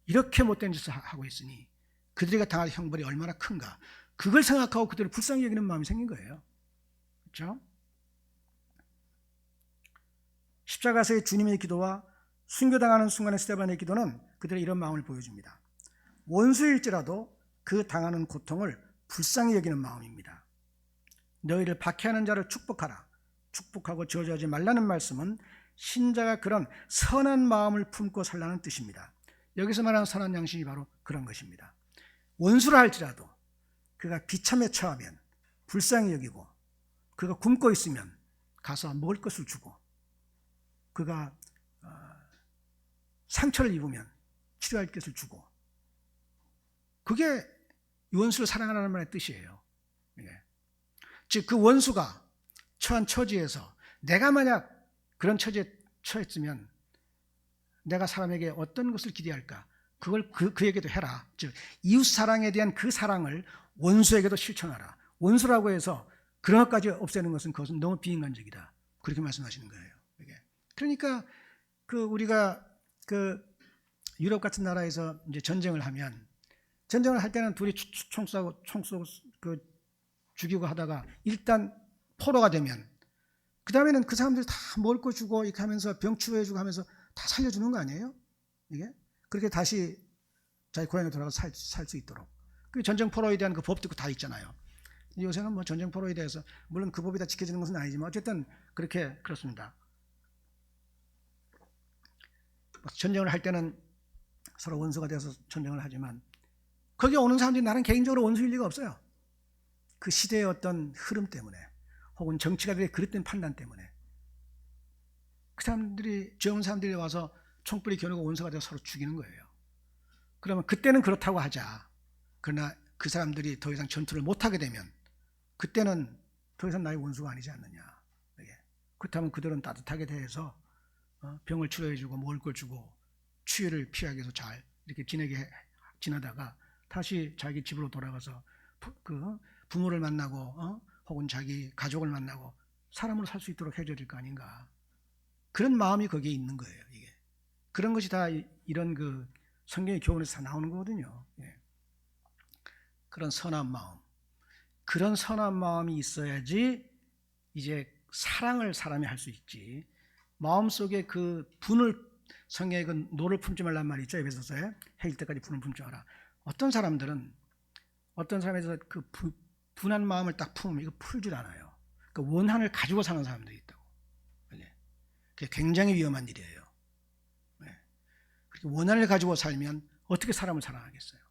이렇게 못된 짓을 하고 있으니 그들이 당할 형벌이 얼마나 큰가, 그걸 생각하고 그들을 불쌍히 여기는 마음이 생긴 거예요. 그렇죠? 십자가에서의 주님의 기도와 순교당하는 순간의 스데반의 기도는 그들의 이런 마음을 보여줍니다. 원수일지라도 그 당하는 고통을 불쌍히 여기는 마음입니다. 너희를 박해하는 자를 축복하라. 축복하고 저주하지 말라는 말씀은 신자가 그런 선한 마음을 품고 살라는 뜻입니다. 여기서 말하는 선한 양심이 바로 그런 것입니다. 원수라 할지라도 그가 비참에 처하면 불쌍히 여기고, 그가 굶고 있으면 가서 먹을 것을 주고, 그가 상처를 입으면 치료할 것을 주고, 그게 원수를 사랑하라는 말의 뜻이에요. 즉 그 원수가 처한 처지에서 내가 만약 그런 처지에 처했으면 내가 사람에게 어떤 것을 기대할까? 그걸 그에게도 해라. 즉 이웃 사랑에 대한 그 사랑을 원수에게도 실천하라. 원수라고 해서 그런 것까지 없애는 것은 그것은 너무 비인간적이다. 그렇게 말씀하시는 거예요. 그러니까 우리가 유럽 같은 나라에서 이제 전쟁을 할 때는 둘이 총 쏘고 죽이고 하다가 일단 포로가 되면 그 다음에는 그 사람들이 다 먹을 거 주고 이렇게 하면서 병 치료해주고 하면서 다 살려주는 거 아니에요? 이게 그렇게 다시 자기 고향에 돌아가서 살 수 있도록. 그 전쟁 포로에 대한 그 법도 다 있잖아요. 요새는 뭐 전쟁 포로에 대해서 물론 그 법이 다 지켜지는 것은 아니지만 어쨌든 그렇습니다. 전쟁을 할 때는 서로 원수가 돼서 전쟁을 하지만 거기 오는 사람들이 나는 개인적으로 원수일 리가 없어요. 그 시대의 어떤 흐름 때문에 혹은 정치가들의 그릇된 판단 때문에 그 사람들이, 죄 없는 사람들이 와서 총불이 겨누고 원수가 돼서 서로 죽이는 거예요. 그러면 그때는 그렇다고 하자. 그러나 그 사람들이 더 이상 전투를 못하게 되면 그때는 더 이상 나의 원수가 아니지 않느냐. 그렇다면 그들은 따뜻하게 대해서 병을 치료해주고 먹을 걸 주고 추위를 피하기 위해서 잘 이렇게 지내다가 다시 자기 집으로 돌아가서 부모를 만나고 혹은 자기 가족을 만나고 사람으로 살 수 있도록 해줘야 될 거 아닌가. 그런 마음이 거기에 있는 거예요. 이게 그런 것이 다 이런 성경의 교훈에서 다 나오는 거거든요. 그런 선한 마음이 있어야지 이제 사랑을 사람이 할 수 있지. 마음속에 그 분을, 성경에 그 노를 품지 말란 말이 있죠. 에베소서에 해질 때까지 분을 품지 마라. 어떤 사람에서 그 분한 마음을 딱 품으면 이거 풀질 않아요. 그 원한을 가지고 사는 사람들이 있다고. 그게 굉장히 위험한 일이에요. 그렇게 원한을 가지고 살면 어떻게 사람을 사랑하겠어요?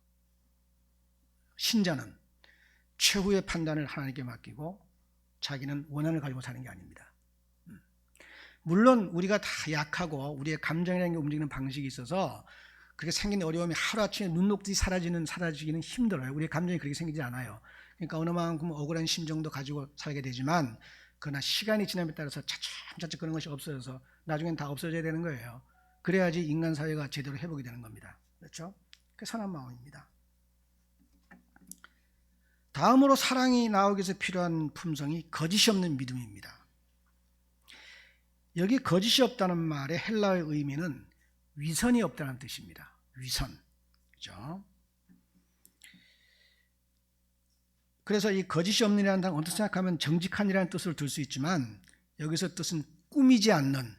신자는 최후의 판단을 하나님께 맡기고 자기는 원한을 가지고 사는 게 아닙니다. 물론 우리가 다 약하고 우리의 감정이라는 게 움직이는 방식이 있어서 그렇게 생긴 어려움이 하루아침에 눈 녹듯이 사라지기는 힘들어요. 우리의 감정이 그렇게 생기지 않아요. 그러니까 어느 만큼 억울한 심정도 가지고 살게 되지만 그러나 시간이 지남에 따라서 차츰차츰 그런 것이 없어져서 나중엔 다 없어져야 되는 거예요. 그래야지 인간 사회가 제대로 회복이 되는 겁니다. 그렇죠? 그 선한 마음입니다. 다음으로 사랑이 나오기 위해서 필요한 품성이 거짓이 없는 믿음입니다. 여기 거짓이 없다는 말의 헬라어의 의미는 위선이 없다는 뜻입니다. 위선. 그죠? 그래서 이 거짓이 없느냐는 단어 어떻게 생각하면 정직한이라는 뜻을 들 수 있지만 여기서 뜻은 꾸미지 않는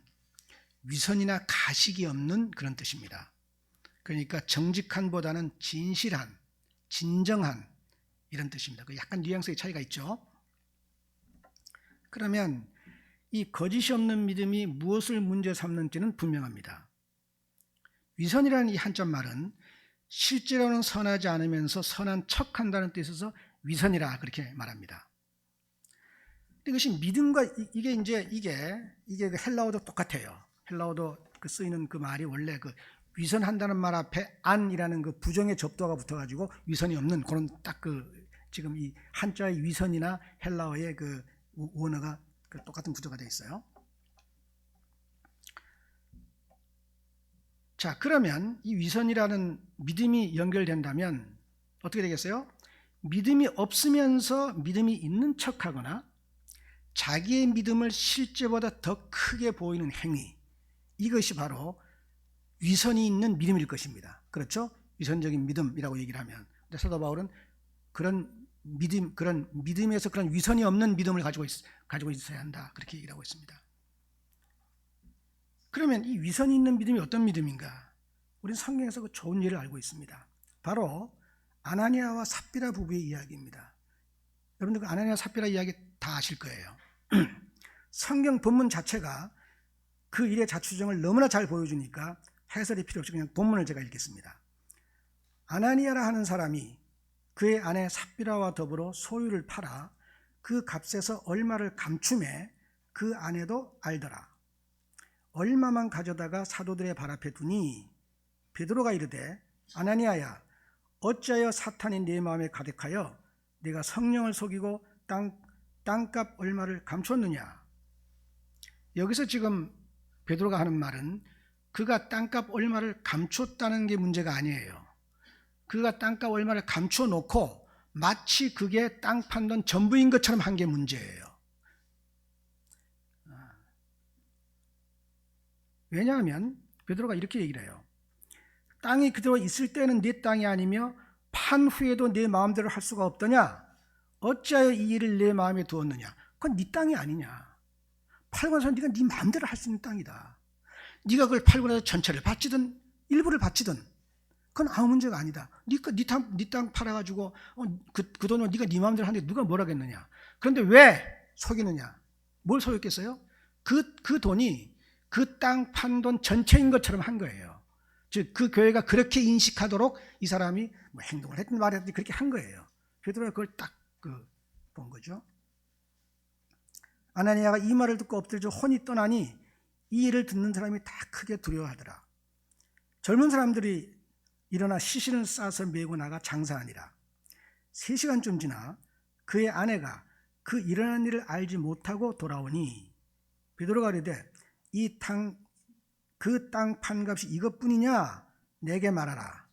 위선이나 가식이 없는 그런 뜻입니다. 그러니까 정직한보다는 진실한, 진정한 이런 뜻입니다. 약간 뉘앙스의 차이가 있죠. 그러면 이 거짓이 없는 믿음이 무엇을 문제 삼는지는 분명합니다. 위선이라는 이 한자 말은 실제로는 선하지 않으면서 선한 척한다는 뜻에서 위선이라 그렇게 말합니다. 이것이 믿음과 이게 그 헬라어도 똑같아요. 헬라어도 그 쓰이는 그 말이 원래 그 위선한다는 말 앞에 안이라는 그 부정의 접두어가 붙어가지고 위선이 없는 그런 딱 그 지금 이 한자의 위선이나 헬라어의 그 원어가 그 똑같은 구조가 되어 있어요. 자, 그러면 이 위선이라는 믿음이 연결된다면 어떻게 되겠어요? 믿음이 없으면서 믿음이 있는 척하거나 자기의 믿음을 실제보다 더 크게 보이는 행위, 이것이 바로 위선이 있는 믿음일 것입니다. 그렇죠? 위선적인 믿음이라고 얘기를 하면. 근데 사도 바울은 그런 믿음에서 그런 위선이 없는 믿음을 가지고 있어야 한다. 그렇게 얘기를 하고 있습니다. 그러면 이 위선이 있는 믿음이 어떤 믿음인가? 우리는 성경에서 그 좋은 예를 알고 있습니다. 바로 아나니아와 삽비라 부부의 이야기입니다. 여러분들 그 아나니아 삽비라 이야기 다 아실 거예요. 성경 본문 자체가 그 일의 자초정을 너무나 잘 보여주니까 해설이 필요 없이 그냥 본문을 제가 읽겠습니다. 아나니아라 하는 사람이 그의 아내 삽비라와 더불어 소유를 팔아 그 값에서 얼마를 감춤해 그 아내도 알더라. 얼마만 가져다가 사도들의 발 앞에 두니 베드로가 이르되 아나니아야 어찌하여 사탄이 네 마음에 가득하여 네가 성령을 속이고 땅값 얼마를 감췄느냐. 여기서 지금 베드로가 하는 말은 그가 땅값 얼마를 감췄다는 게 문제가 아니에요. 그가 땅값 얼마를 감춰놓고 마치 그게 땅 판돈 전부인 것처럼 한 게 문제예요. 왜냐하면 베드로가 이렇게 얘기를 해요. 땅이 그대로 있을 때는 네 땅이 아니며 판 후에도 네 마음대로 할 수가 없더냐. 어찌하여 이 일을 내 마음에 두었느냐. 그건 네 땅이 아니냐. 팔고 나서 네가 네 마음대로 할 수 있는 땅이다. 네가 그걸 팔고 나서 전체를 바치든 일부를 바치든 그건 아무 문제가 아니다. 네 땅 팔아가지고 그 돈으로 네가 네 마음대로 하는데 누가 뭐라겠느냐. 그런데 왜 속이느냐. 뭘 속였겠어요? 그 돈이 그 땅 판 돈 전체인 것처럼 한 거예요. 즉 그 교회가 그렇게 인식하도록 이 사람이 뭐 행동을 했든 말했든 그렇게 한 거예요. 베드로가 그걸 딱 본 거죠. 아나니아가 이 말을 듣고 엎드려 혼이 떠나니 이 일을 듣는 사람이 다 크게 두려워하더라. 젊은 사람들이 일어나 시신을 싸서 메고 나가 장사하니라. 3시간쯤 지나 그의 아내가 그 일어난 일을 알지 못하고 돌아오니 베드로가 이르되 그 땅 판값이 이것뿐이냐 내게 말하라.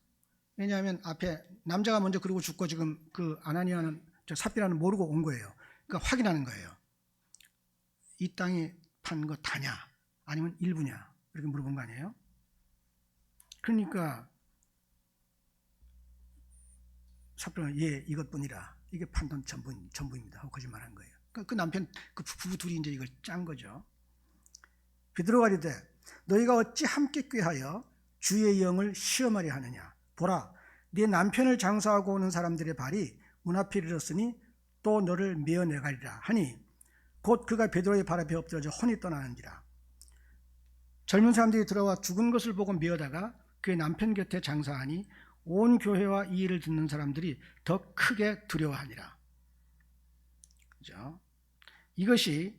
왜냐하면 앞에 남자가 먼저 그러고 죽고 지금 그 아나니아는 삽비라는 모르고 온 거예요. 그러니까 확인하는 거예요. 이 땅이 판 거 다냐 아니면 일부냐 이렇게 물어본 거 아니에요? 그러니까 삽비라는 예 이것뿐이라 이게 판돈 전부입니다 하고 거짓말한 거예요. 그 남편 그 부부 둘이 이제 이걸 짠 거죠. 베드로가 이르되 너희가 어찌 함께 꾀하여 주의 영을 시험하려 하느냐. 보라 네 남편을 장사하고 오는 사람들의 발이 문 앞에 이르렀으니 또 너를 메어내가리라 하니 곧 그가 베드로의 발 앞에 엎드러져 혼이 떠나는지라. 젊은 사람들이 들어와 죽은 것을 보고 메어다가 그의 남편 곁에 장사하니 온 교회와 이 일을 듣는 사람들이 더 크게 두려워하니라. 그죠? 이것이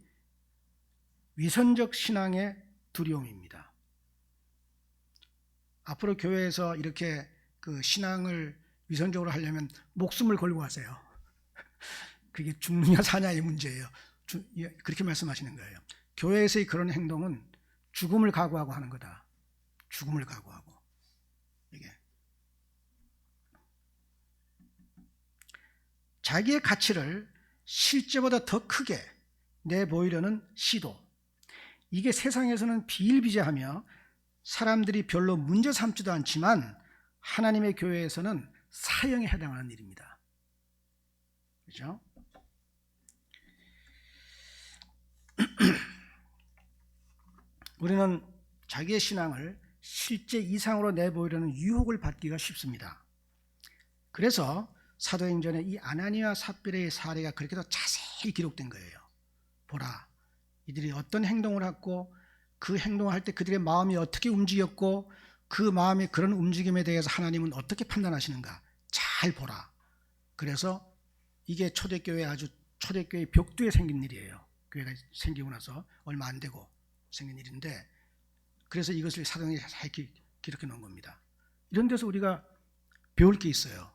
위선적 신앙의 두려움입니다. 앞으로 교회에서 이렇게 그 신앙을 위선적으로 하려면 목숨을 걸고 하세요. 그게 죽느냐 사냐의 문제예요. 그렇게 말씀하시는 거예요. 교회에서의 그런 행동은 죽음을 각오하고 하는 거다. 죽음을 각오하고. 이게 자기의 가치를 실제보다 더 크게 내보이려는 시도. 이게 세상에서는 비일비재하며 사람들이 별로 문제 삼지도 않지만 하나님의 교회에서는 사형에 해당하는 일입니다. 그렇죠? 우리는 자기의 신앙을 실제 이상으로 내보이려는 유혹을 받기가 쉽습니다. 그래서 사도행전에 이 아나니와 삽비라의 사례가 그렇게 더 자세히 기록된 거예요. 보라, 이들이 어떤 행동을 했고 그 행동을 할 때 그들의 마음이 어떻게 움직였고 그 마음의 그런 움직임에 대해서 하나님은 어떻게 판단하시는가 잘 보라. 그래서 이게 초대교회 아주 초대교회 벽두에 생긴 일이에요. 교회가 생기고 나서 얼마 안 되고 생긴 일인데, 그래서 이것을 사도행전에 잘 기록해 놓은 겁니다. 이런 데서 우리가 배울 게 있어요.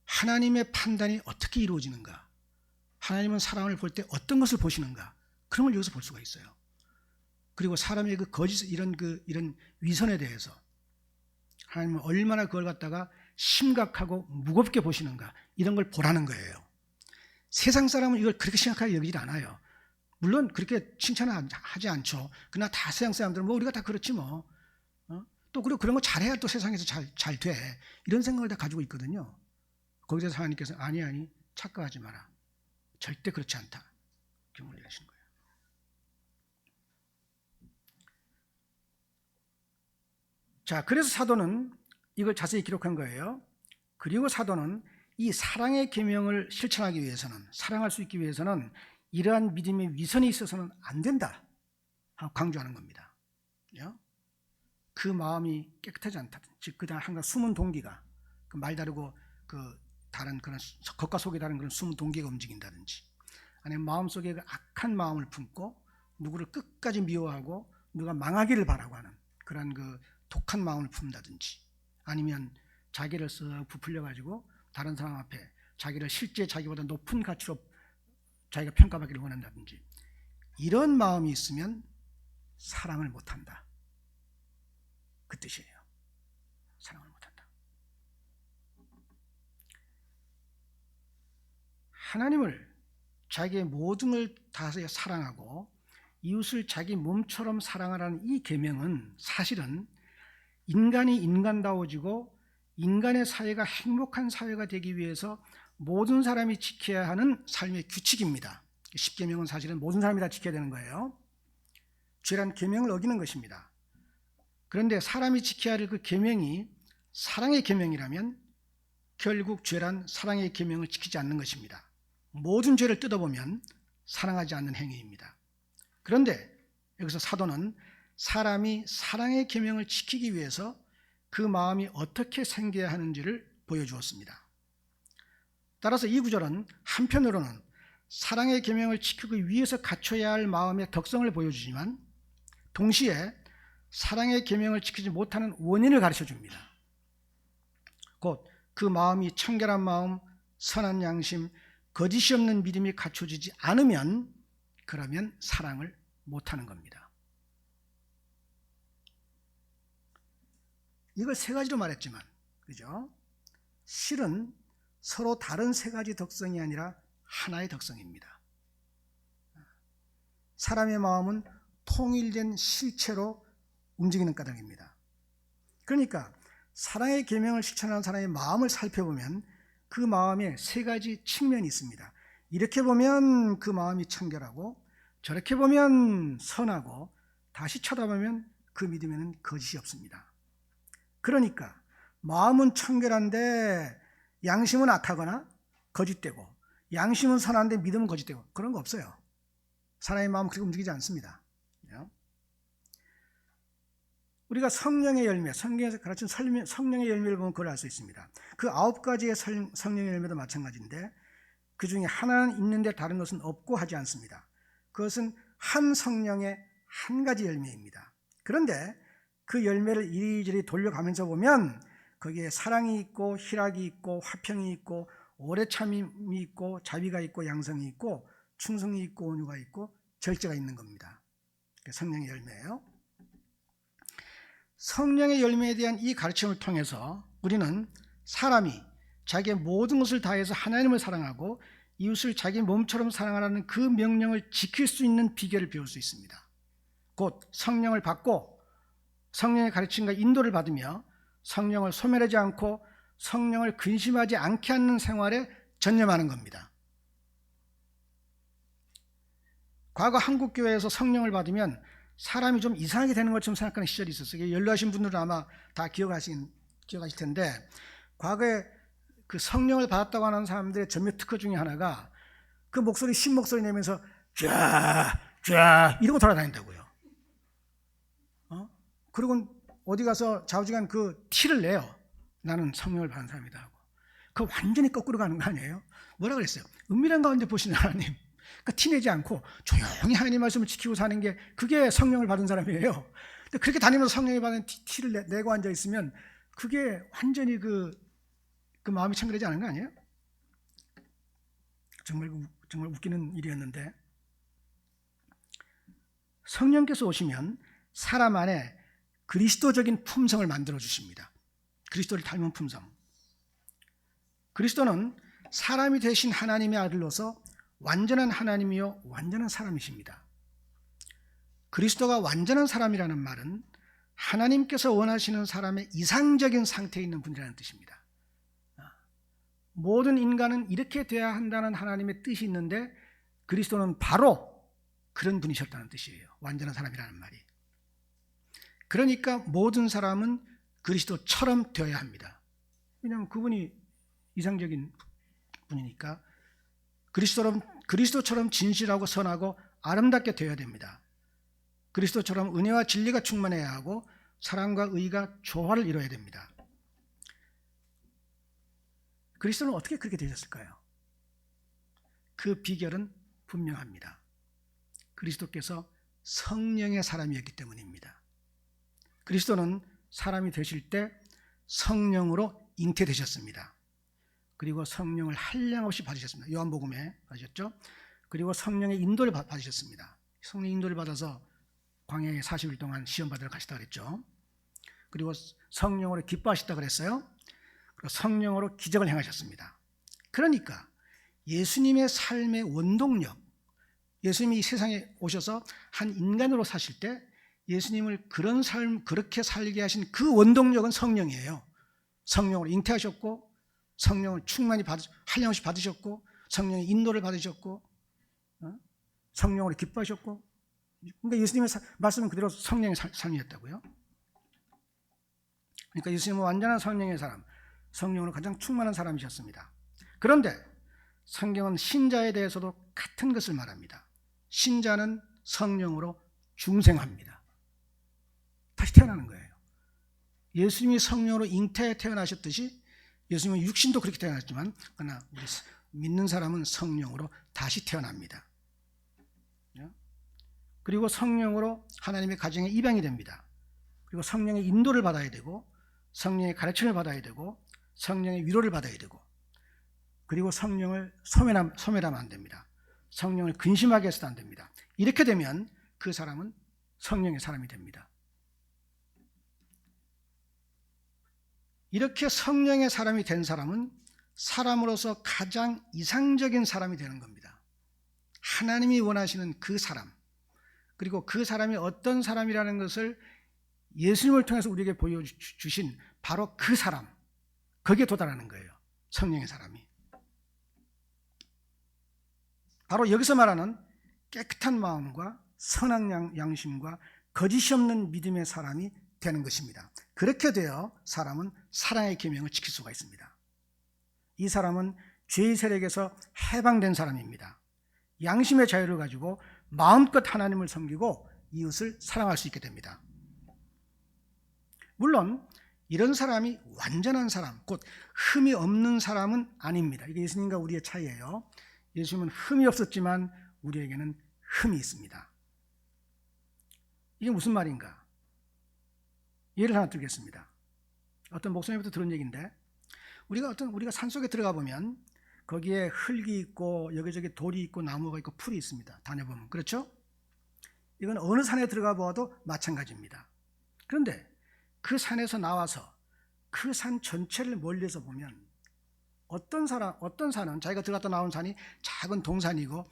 하나님의 판단이 어떻게 이루어지는가, 하나님은 사람을 볼 때 어떤 것을 보시는가, 그런 걸 여기서 볼 수가 있어요. 그리고 사람의 그 거짓 이런 위선에 대해서 하나님은 얼마나 그걸 갖다가 심각하고 무겁게 보시는가, 이런 걸 보라는 거예요. 세상 사람은 이걸 그렇게 심각하게 여기질 않아요. 물론 그렇게 칭찬을 하지 않죠. 그러나 다 세상 사람들은 뭐 우리가 다 그렇지 뭐. 또 그리고 그런 거 잘해야 또 세상에서 잘 돼. 이런 생각을 다 가지고 있거든요. 거기서 하나님께서 아니 착각하지 마라. 절대 그렇지 않다. 경고를 내리신 거예요. 자, 그래서 사도는 이걸 자세히 기록한 거예요. 그리고 사도는 이 사랑의 계명을 실천하기 위해서는, 사랑할 수 있기 위해서는 이러한 믿음의 위선이 있어서는 안 된다 하고 강조하는 겁니다. 그 마음이 깨끗하지 않다든지, 즉 그 한가 숨은 동기가 그 말 다르고 그 다른 그런 겉과 속이 다른 그런 숨은 동기가 움직인다든지, 아니면 마음속에 그 악한 마음을 품고 누구를 끝까지 미워하고 누가 망하기를 바라고 하는 그런 그 독한 마음을 품다든지, 아니면 자기를 쓱 부풀려 가지고 다른 사람 앞에 자기를 실제 자기보다 높은 가치로 자기가 평가받기를 원한다든지, 이런 마음이 있으면 사랑을 못한다, 그 뜻이에요. 사랑을 못한다. 하나님을 자기의 모든 걸 다해서 사랑하고 이웃을 자기 몸처럼 사랑하라는 이 계명은 사실은 인간이 인간다워지고 인간의 사회가 행복한 사회가 되기 위해서 모든 사람이 지켜야 하는 삶의 규칙입니다. 10계명은 사실은 모든 사람이 다 지켜야 되는 거예요. 죄란 계명을 어기는 것입니다. 그런데 사람이 지켜야 할 그 계명이 사랑의 계명이라면 결국 죄란 사랑의 계명을 지키지 않는 것입니다. 모든 죄를 뜯어보면 사랑하지 않는 행위입니다. 그런데 여기서 사도는 사람이 사랑의 계명을 지키기 위해서 그 마음이 어떻게 생겨야 하는지를 보여주었습니다. 따라서 이 구절은 한편으로는 사랑의 계명을 지키기 위해서 갖춰야 할 마음의 덕성을 보여주지만 동시에 사랑의 계명을 지키지 못하는 원인을 가르쳐 줍니다. 곧 그 마음이 청결한 마음, 선한 양심, 거짓이 없는 믿음이 갖춰지지 않으면 그러면 사랑을 못하는 겁니다. 이걸 세 가지로 말했지만, 그죠? 실은 서로 다른 세 가지 덕성이 아니라 하나의 덕성입니다. 사람의 마음은 통일된 실체로 움직이는 까닭입니다. 그러니까 사랑의 계명을 실천하는 사람의 마음을 살펴보면 그 마음에 세 가지 측면이 있습니다. 이렇게 보면 그 마음이 청결하고, 저렇게 보면 선하고, 다시 쳐다보면 그 믿음에는 거짓이 없습니다. 그러니까 마음은 청결한데 양심은 악하거나 거짓되고, 양심은 선한데 믿음은 거짓되고, 그런 거 없어요. 사람의 마음은 그렇게 움직이지 않습니다. 우리가 성령의 열매, 성경에서 가르친 성령의 열매를 보면 그걸 알 수 있습니다. 그 9가지의 성령의 열매도 마찬가지인데 그 중에 하나는 있는데 다른 것은 없고 하지 않습니다. 그것은 한 성령의 한 가지 열매입니다. 그런데 그 열매를 이리저리 돌려가면서 보면 거기에 사랑이 있고 희락이 있고 화평이 있고 오래 참음이 있고 자비가 있고 양성이 있고 충성이 있고 온유가 있고 절제가 있는 겁니다. 성령의 열매예요. 성령의 열매에 대한 이 가르침을 통해서 우리는 사람이 자기의 모든 것을 다해서 하나님을 사랑하고 이웃을 자기 몸처럼 사랑하라는 그 명령을 지킬 수 있는 비결을 배울 수 있습니다. 곧 성령을 받고 성령의 가르침과 인도를 받으며 성령을 소멸하지 않고 성령을 근심하지 않게 하는 생활에 전념하는 겁니다. 과거 한국교회에서 성령을 받으면 사람이 좀 이상하게 되는 것처럼 생각하는 시절이 있었어요. 연로하신 분들은 아마 다 기억하실 텐데, 과거에 그 성령을 받았다고 하는 사람들의 전매 특허 중에 하나가 그 목소리, 신 목소리 내면서 쫙 이러고 돌아다닌다고요. 그리고 어디 가서 좌우지간 그 티를 내요. 나는 성령을 받은 사람이다 하고. 그거 완전히 거꾸로 가는 거 아니에요? 뭐라 그랬어요? 은밀한 가운데 보시는 하나님. 그러니까 티내지 않고 조용히 하나님 말씀을 지키고 사는 게 그게 성령을 받은 사람이에요. 근데 그렇게 다니면서 성령이 받은 티를 내고 앉아 있으면 그게 완전히 그 마음이 창그러지 않은 거 아니에요? 정말 웃기는 일이었는데, 성령께서 오시면 사람 안에 그리스도적인 품성을 만들어 주십니다. 그리스도를 닮은 품성. 그리스도는 사람이 되신 하나님의 아들로서 완전한 하나님이요 완전한 사람이십니다. 그리스도가 완전한 사람이라는 말은 하나님께서 원하시는 사람의 이상적인 상태에 있는 분이라는 뜻입니다. 모든 인간은 이렇게 돼야 한다는 하나님의 뜻이 있는데 그리스도는 바로 그런 분이셨다는 뜻이에요. 완전한 사람이라는 말이. 그러니까 모든 사람은 그리스도처럼 되어야 합니다. 왜냐하면 그분이 이상적인 분이니까 그리스도처럼 진실하고 선하고 아름답게 되어야 됩니다. 그리스도처럼 은혜와 진리가 충만해야 하고 사랑과 의가 조화를 이뤄야 됩니다. 그리스도는 어떻게 그렇게 되셨을까요? 그 비결은 분명합니다. 그리스도께서 성령의 사람이었기 때문입니다. 그리스도는 사람이 되실 때 성령으로 잉태되셨습니다. 그리고 성령을 한량없이 받으셨습니다. 요한복음에 받으셨죠? 그리고 성령의 인도를 받으셨습니다. 성령의 인도를 받아서 광야에 40일 동안 시험 받으러 가시다 그랬죠. 그리고 성령으로 기뻐하셨다 그랬어요. 그리고 성령으로 기적을 행하셨습니다. 그러니까 예수님의 삶의 원동력, 예수님이 이 세상에 오셔서 한 인간으로 사실 때 예수님을 그런 삶, 그렇게 살게 하신 그 원동력은 성령이에요. 성령으로 잉태하셨고 성령을 충만히 한량없이 받으셨고 성령의 인도를 받으셨고 성령으로 기뻐하셨고, 그러니까 예수님의 말씀은 그대로 성령의 삶이었다고요. 그러니까 예수님은 완전한 성령의 사람, 성령으로 가장 충만한 사람이셨습니다. 그런데 성경은 신자에 대해서도 같은 것을 말합니다. 신자는 성령으로 중생합니다. 다시 태어나는 거예요. 예수님이 성령으로 잉태에 태어나셨듯이 예수님은 육신도 그렇게 태어났지만 그러나 우리 믿는 사람은 성령으로 다시 태어납니다. 그리고 성령으로 하나님의 가정에 입양이 됩니다. 그리고 성령의 인도를 받아야 되고 성령의 가르침을 받아야 되고 성령의 위로를 받아야 되고, 그리고 성령을 소멸하면 안 됩니다. 성령을 근심하게 해서도 안 됩니다. 이렇게 되면 그 사람은 성령의 사람이 됩니다. 이렇게 성령의 사람이 된 사람은 사람으로서 가장 이상적인 사람이 되는 겁니다. 하나님이 원하시는 그 사람, 그리고 그 사람이 어떤 사람이라는 것을 예수님을 통해서 우리에게 보여주신 바로 그 사람, 거기에 도달하는 거예요. 성령의 사람이. 바로 여기서 말하는 깨끗한 마음과 선한 양심과 거짓이 없는 믿음의 사람이 되는 것입니다. 그렇게 되어 사람은 사랑의 계명을 지킬 수가 있습니다. 이 사람은 죄의 세력에서 해방된 사람입니다. 양심의 자유를 가지고 마음껏 하나님을 섬기고 이웃을 사랑할 수 있게 됩니다. 물론 이런 사람이 완전한 사람, 곧 흠이 없는 사람은 아닙니다. 이게 예수님과 우리의 차이예요. 예수님은 흠이 없었지만 우리에게는 흠이 있습니다. 이게 무슨 말인가? 예를 하나 들겠습니다. 어떤 목사님부터 들은 얘기인데, 우리가 산속에 들어가 보면 거기에 흙이 있고 여기저기 돌이 있고 나무가 있고 풀이 있습니다. 다녀보면. 그렇죠? 이건 어느 산에 들어가 보아도 마찬가지입니다. 그런데 그 산에서 나와서 그 산 전체를 멀리서 보면 어떤 산은 자기가 들어갔다 나온 산이 작은 동산이고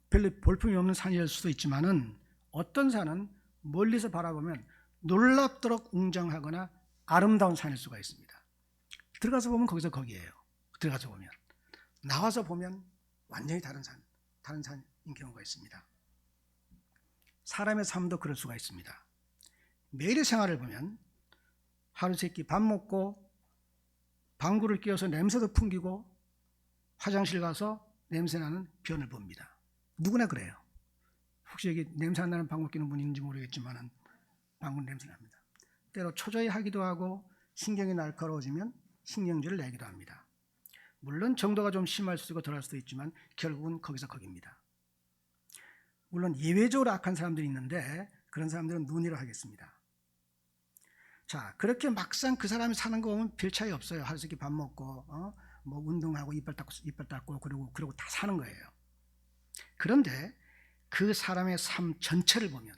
별로 볼품이 없는 산일 수도 있지만은, 어떤 산은 멀리서 바라보면 놀랍도록 웅장하거나 아름다운 산일 수가 있습니다. 들어가서 보면 거기에요. 들어가서 보면. 나와서 보면 완전히 다른 산인 경우가 있습니다. 사람의 삶도 그럴 수가 있습니다. 매일의 생활을 보면 하루 세끼 밥 먹고 방구를 뀌어서 냄새도 풍기고 화장실 가서 냄새나는 변을 봅니다. 누구나 그래요. 혹시 여기 냄새 안 나는 방구 끼는 분 있는지 모르겠지만 방구 냄새 납니다. 때로 초조해 하기도 하고 신경이 날카로워지면 신경질을 내기도 합니다. 물론 정도가 좀 심할 수도 있고 덜할 수도 있지만 결국은 거기서 거기입니다. 물론 예외적으로 악한 사람들이 있는데 그런 사람들은 논의를 하겠습니다. 자, 그렇게 막상 그 사람이 사는 거 보면 별 차이 없어요. 하루 세끼 밥 먹고 뭐 운동하고 이빨 닦고 그러고 다 사는 거예요. 그런데 그 사람의 삶 전체를 보면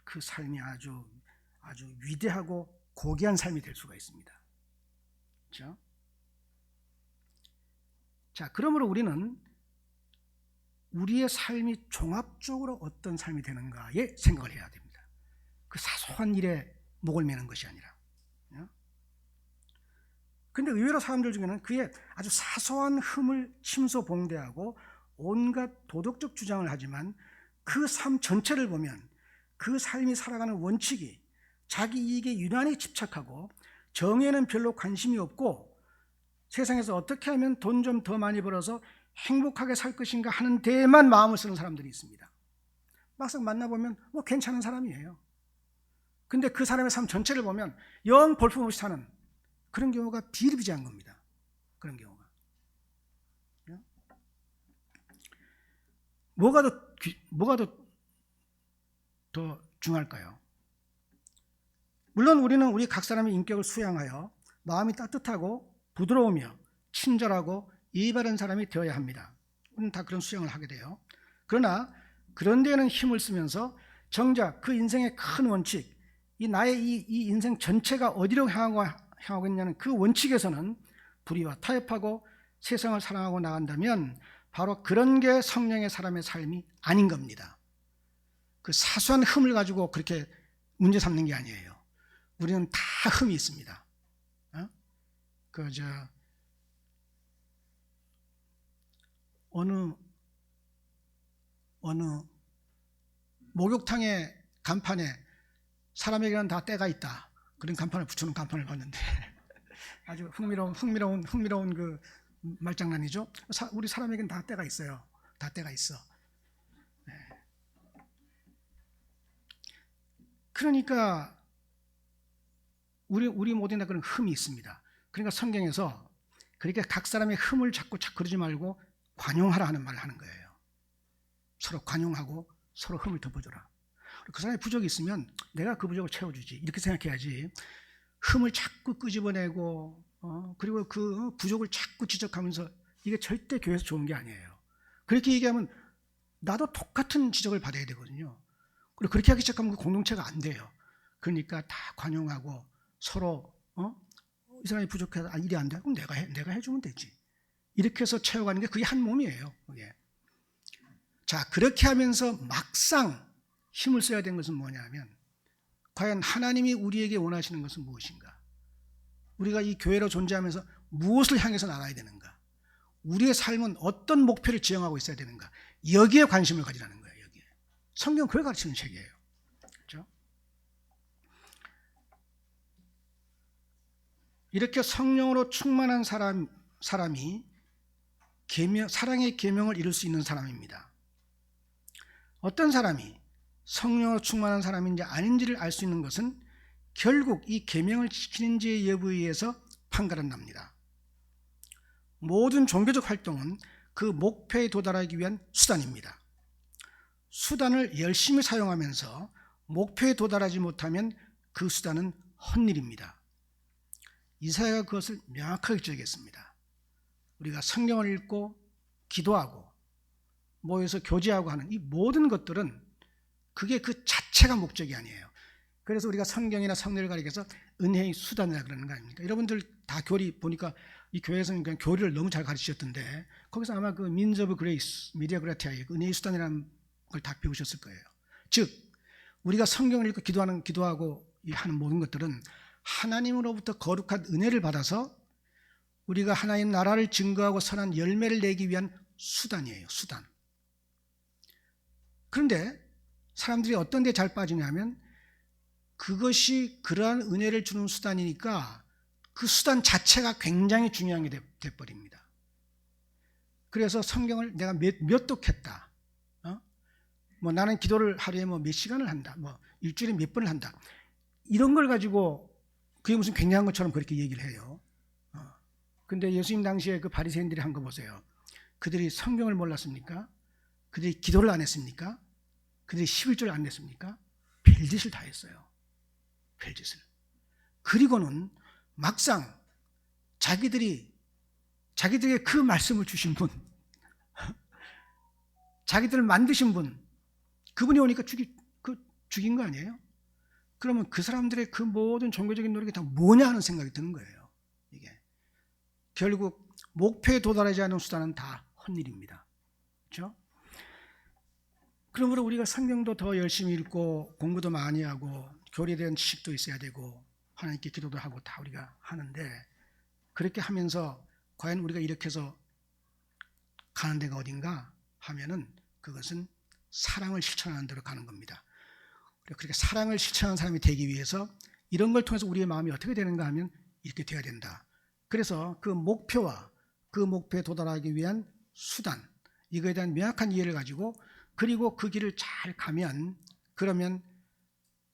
그 삶이 아주 위대하고 고귀한 삶이 될 수가 있습니다. 그렇죠? 자, 그러므로 우리는 우리의 삶이 종합적으로 어떤 삶이 되는가에 생각을 해야 됩니다. 그 사소한 일에 목을 매는 것이 아니라. 그런데 의외로 사람들 중에는 그의 아주 사소한 흠을 침소봉대하고 온갖 도덕적 주장을 하지만 그 삶 전체를 보면 그 삶이 살아가는 원칙이 자기 이익에 유난히 집착하고 정에는 별로 관심이 없고 세상에서 어떻게 하면 돈 좀 더 많이 벌어서 행복하게 살 것인가 하는 데에만 마음을 쓰는 사람들이 있습니다. 막상 만나보면 뭐 괜찮은 사람이에요. 근데 그 사람의 삶 전체를 보면 영 볼품없이 사는 그런 경우가 비일비재한 겁니다. 그런 경우가. 뭐가 더 중요할까요? 물론 우리는 우리 각 사람의 인격을 수양하여 마음이 따뜻하고 부드러우며 친절하고 예의 바른 사람이 되어야 합니다. 우리는 다 그런 수양을 하게 돼요. 그러나 그런 데에는 힘을 쓰면서 정작 그 인생의 큰 원칙, 나의 이 인생 전체가 어디로 향하고 있냐는 그 원칙에서는 불의와 타협하고 세상을 사랑하고 나간다면 바로 그런 게 성령의 사람의 삶이 아닌 겁니다. 그 사소한 흠을 가지고 그렇게 문제 삼는 게 아니에요. 우리는 다 흠이 있습니다. 어느 목욕탕의 간판에 사람에게는 다 때가 있다, 그런 간판을 붙여놓은 간판을 봤는데 아주 흥미로운 그 말장난이죠. 우리 사람에게는 다 때가 있어요. 다 때가 있어. 네. 그러니까 우리 모두에 그런 흠이 있습니다. 그러니까 성경에서 그렇게 각 사람의 흠을 자꾸 그러지 말고 관용하라 하는 말을 하는 거예요. 서로 관용하고 서로 흠을 덮어줘라. 그 사람의 부족이 있으면 내가 그 부족을 채워주지, 이렇게 생각해야지 흠을 자꾸 끄집어내고 그리고 그 부족을 자꾸 지적하면서 이게 절대 교회에서 좋은 게 아니에요. 그렇게 얘기하면 나도 똑같은 지적을 받아야 되거든요. 그리고 그렇게 하기 시작하면 그 공동체가 안 돼요. 그러니까 다 관용하고 서로 이 사람이 부족해서 일이 안 돼? 그럼 내가 해주면 되지. 이렇게 해서 채워가는 게 그게 한 몸이에요. 그게. 자, 그렇게 하면서 막상 힘을 써야 되는 것은 뭐냐면 과연 하나님이 우리에게 원하시는 것은 무엇인가? 우리가 이 교회로 존재하면서 무엇을 향해서 나가야 되는가? 우리의 삶은 어떤 목표를 지향하고 있어야 되는가? 여기에 관심을 가지라는 거예요. 여기에. 성경은 그걸 가르치는 책이에요. 그렇죠? 이렇게 성령으로 충만한 사람이 사랑의 계명을 이룰 수 있는 사람입니다. 어떤 사람이 성령으로 충만한 사람인지 아닌지를 알 수 있는 것은 결국 이 계명을 지키는지의 여부에 의해서 판가름 납니다. 모든 종교적 활동은 그 목표에 도달하기 위한 수단입니다. 수단을 열심히 사용하면서 목표에 도달하지 못하면 그 수단은 헛일입니다. 이사야가 그것을 명확하게 지적했습니다. 우리가 성경을 읽고 기도하고 모여서 교제하고 하는 이 모든 것들은 그게 그 자체가 목적이 아니에요. 그래서 우리가 성경이나 성례를 가리켜서 은혜의 수단이라 그러는 거 아닙니까? 여러분들 다 교리 보니까 이 교회에서는 그냥 교리를 너무 잘 가르치셨던데 거기서 아마 그 means of grace, media gratia의 은혜의 수단이라는 걸 다 배우셨을 거예요. 즉 우리가 성경을 읽고 기도하고 하는 모든 것들은 하나님으로부터 거룩한 은혜를 받아서 우리가 하나님 나라를 증거하고 선한 열매를 내기 위한 수단이에요. 수단. 그런데 사람들이 어떤 데 잘 빠지냐면 그것이 그러한 은혜를 주는 수단이니까 그 수단 자체가 굉장히 중요한 게 돼버립니다. 그래서 성경을 내가 몇 독했다. 뭐 나는 기도를 하루에 뭐 몇 시간을 한다. 뭐 일주일에 몇 번을 한다. 이런 걸 가지고 그게 무슨 굉장한 것처럼 그렇게 얘기를 해요. 근데 예수님 당시에 그 바리새인들이 한 거 보세요. 그들이 성경을 몰랐습니까? 그들이 기도를 안 했습니까? 그들이 11조를 안 냈습니까? 별짓을 다 했어요. 별짓을. 그리고는 막상 자기들에게 그 말씀을 주신 분, 자기들을 만드신 분, 그분이 오니까 죽인 거 아니에요? 그러면 그 사람들의 그 모든 종교적인 노력이 다 뭐냐 하는 생각이 드는 거예요. 이게 결국 목표에 도달하지 않은 수단은 다 헛일입니다. 그렇죠? 그러므로 우리가 성경도 더 열심히 읽고 공부도 많이 하고 교리에 대한 지식도 있어야 되고 하나님께 기도도 하고 다 우리가 하는데 그렇게 하면서 과연 우리가 이렇게 해서 가는 데가 어딘가 하면은 그것은 사랑을 실천하는 대로 가는 겁니다. 그렇게 사랑을 실천하는 사람이 되기 위해서 이런 걸 통해서 우리의 마음이 어떻게 되는가 하면 이렇게 돼야 된다. 그래서 그 목표와 그 목표에 도달하기 위한 수단, 이거에 대한 명확한 이해를 가지고 그리고 그 길을 잘 가면 그러면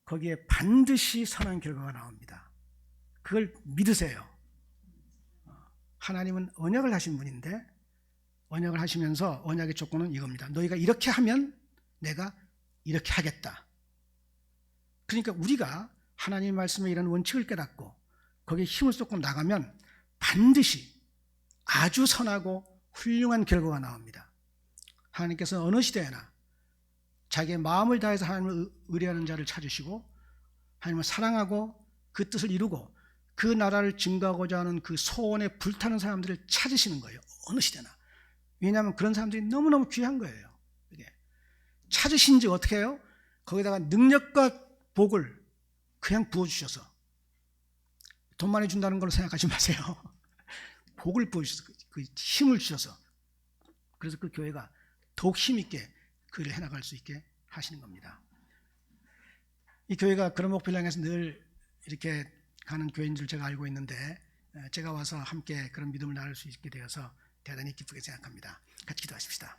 거기에 반드시 선한 결과가 나옵니다. 그걸 믿으세요. 하나님은 언약을 하신 분인데 언약을 하시면서 언약의 조건은 이겁니다. 너희가 이렇게 하면 내가 이렇게 하겠다. 그러니까 우리가 하나님의 말씀에 이런 원칙을 깨닫고 거기에 힘을 쏟고 나가면 반드시 아주 선하고 훌륭한 결과가 나옵니다. 하나님께서 어느 시대에나 자기의 마음을 다해서 하나님을 의뢰하는 자를 찾으시고 하나님을 사랑하고 그 뜻을 이루고 그 나라를 증거하고자 하는 그 소원에 불타는 사람들을 찾으시는 거예요. 어느 시대나. 왜냐하면 그런 사람들이 너무너무 귀한 거예요. 이게. 찾으신지 어떻게 해요? 거기다가 능력과 복을 그냥 부어주셔서 돈 많이 준다는 걸로 생각하지 마세요. 복을 부어주셔서 그 힘을 주셔서 그래서 그 교회가 더욱 힘있게 그 일을 해나갈 수 있게 하시는 겁니다. 이 교회가 그런 목표를 향해서 늘 이렇게 가는 교회인 줄 제가 알고 있는데 제가 와서 함께 그런 믿음을 나눌 수 있게 되어서 대단히 기쁘게 생각합니다. 같이 기도하십시다.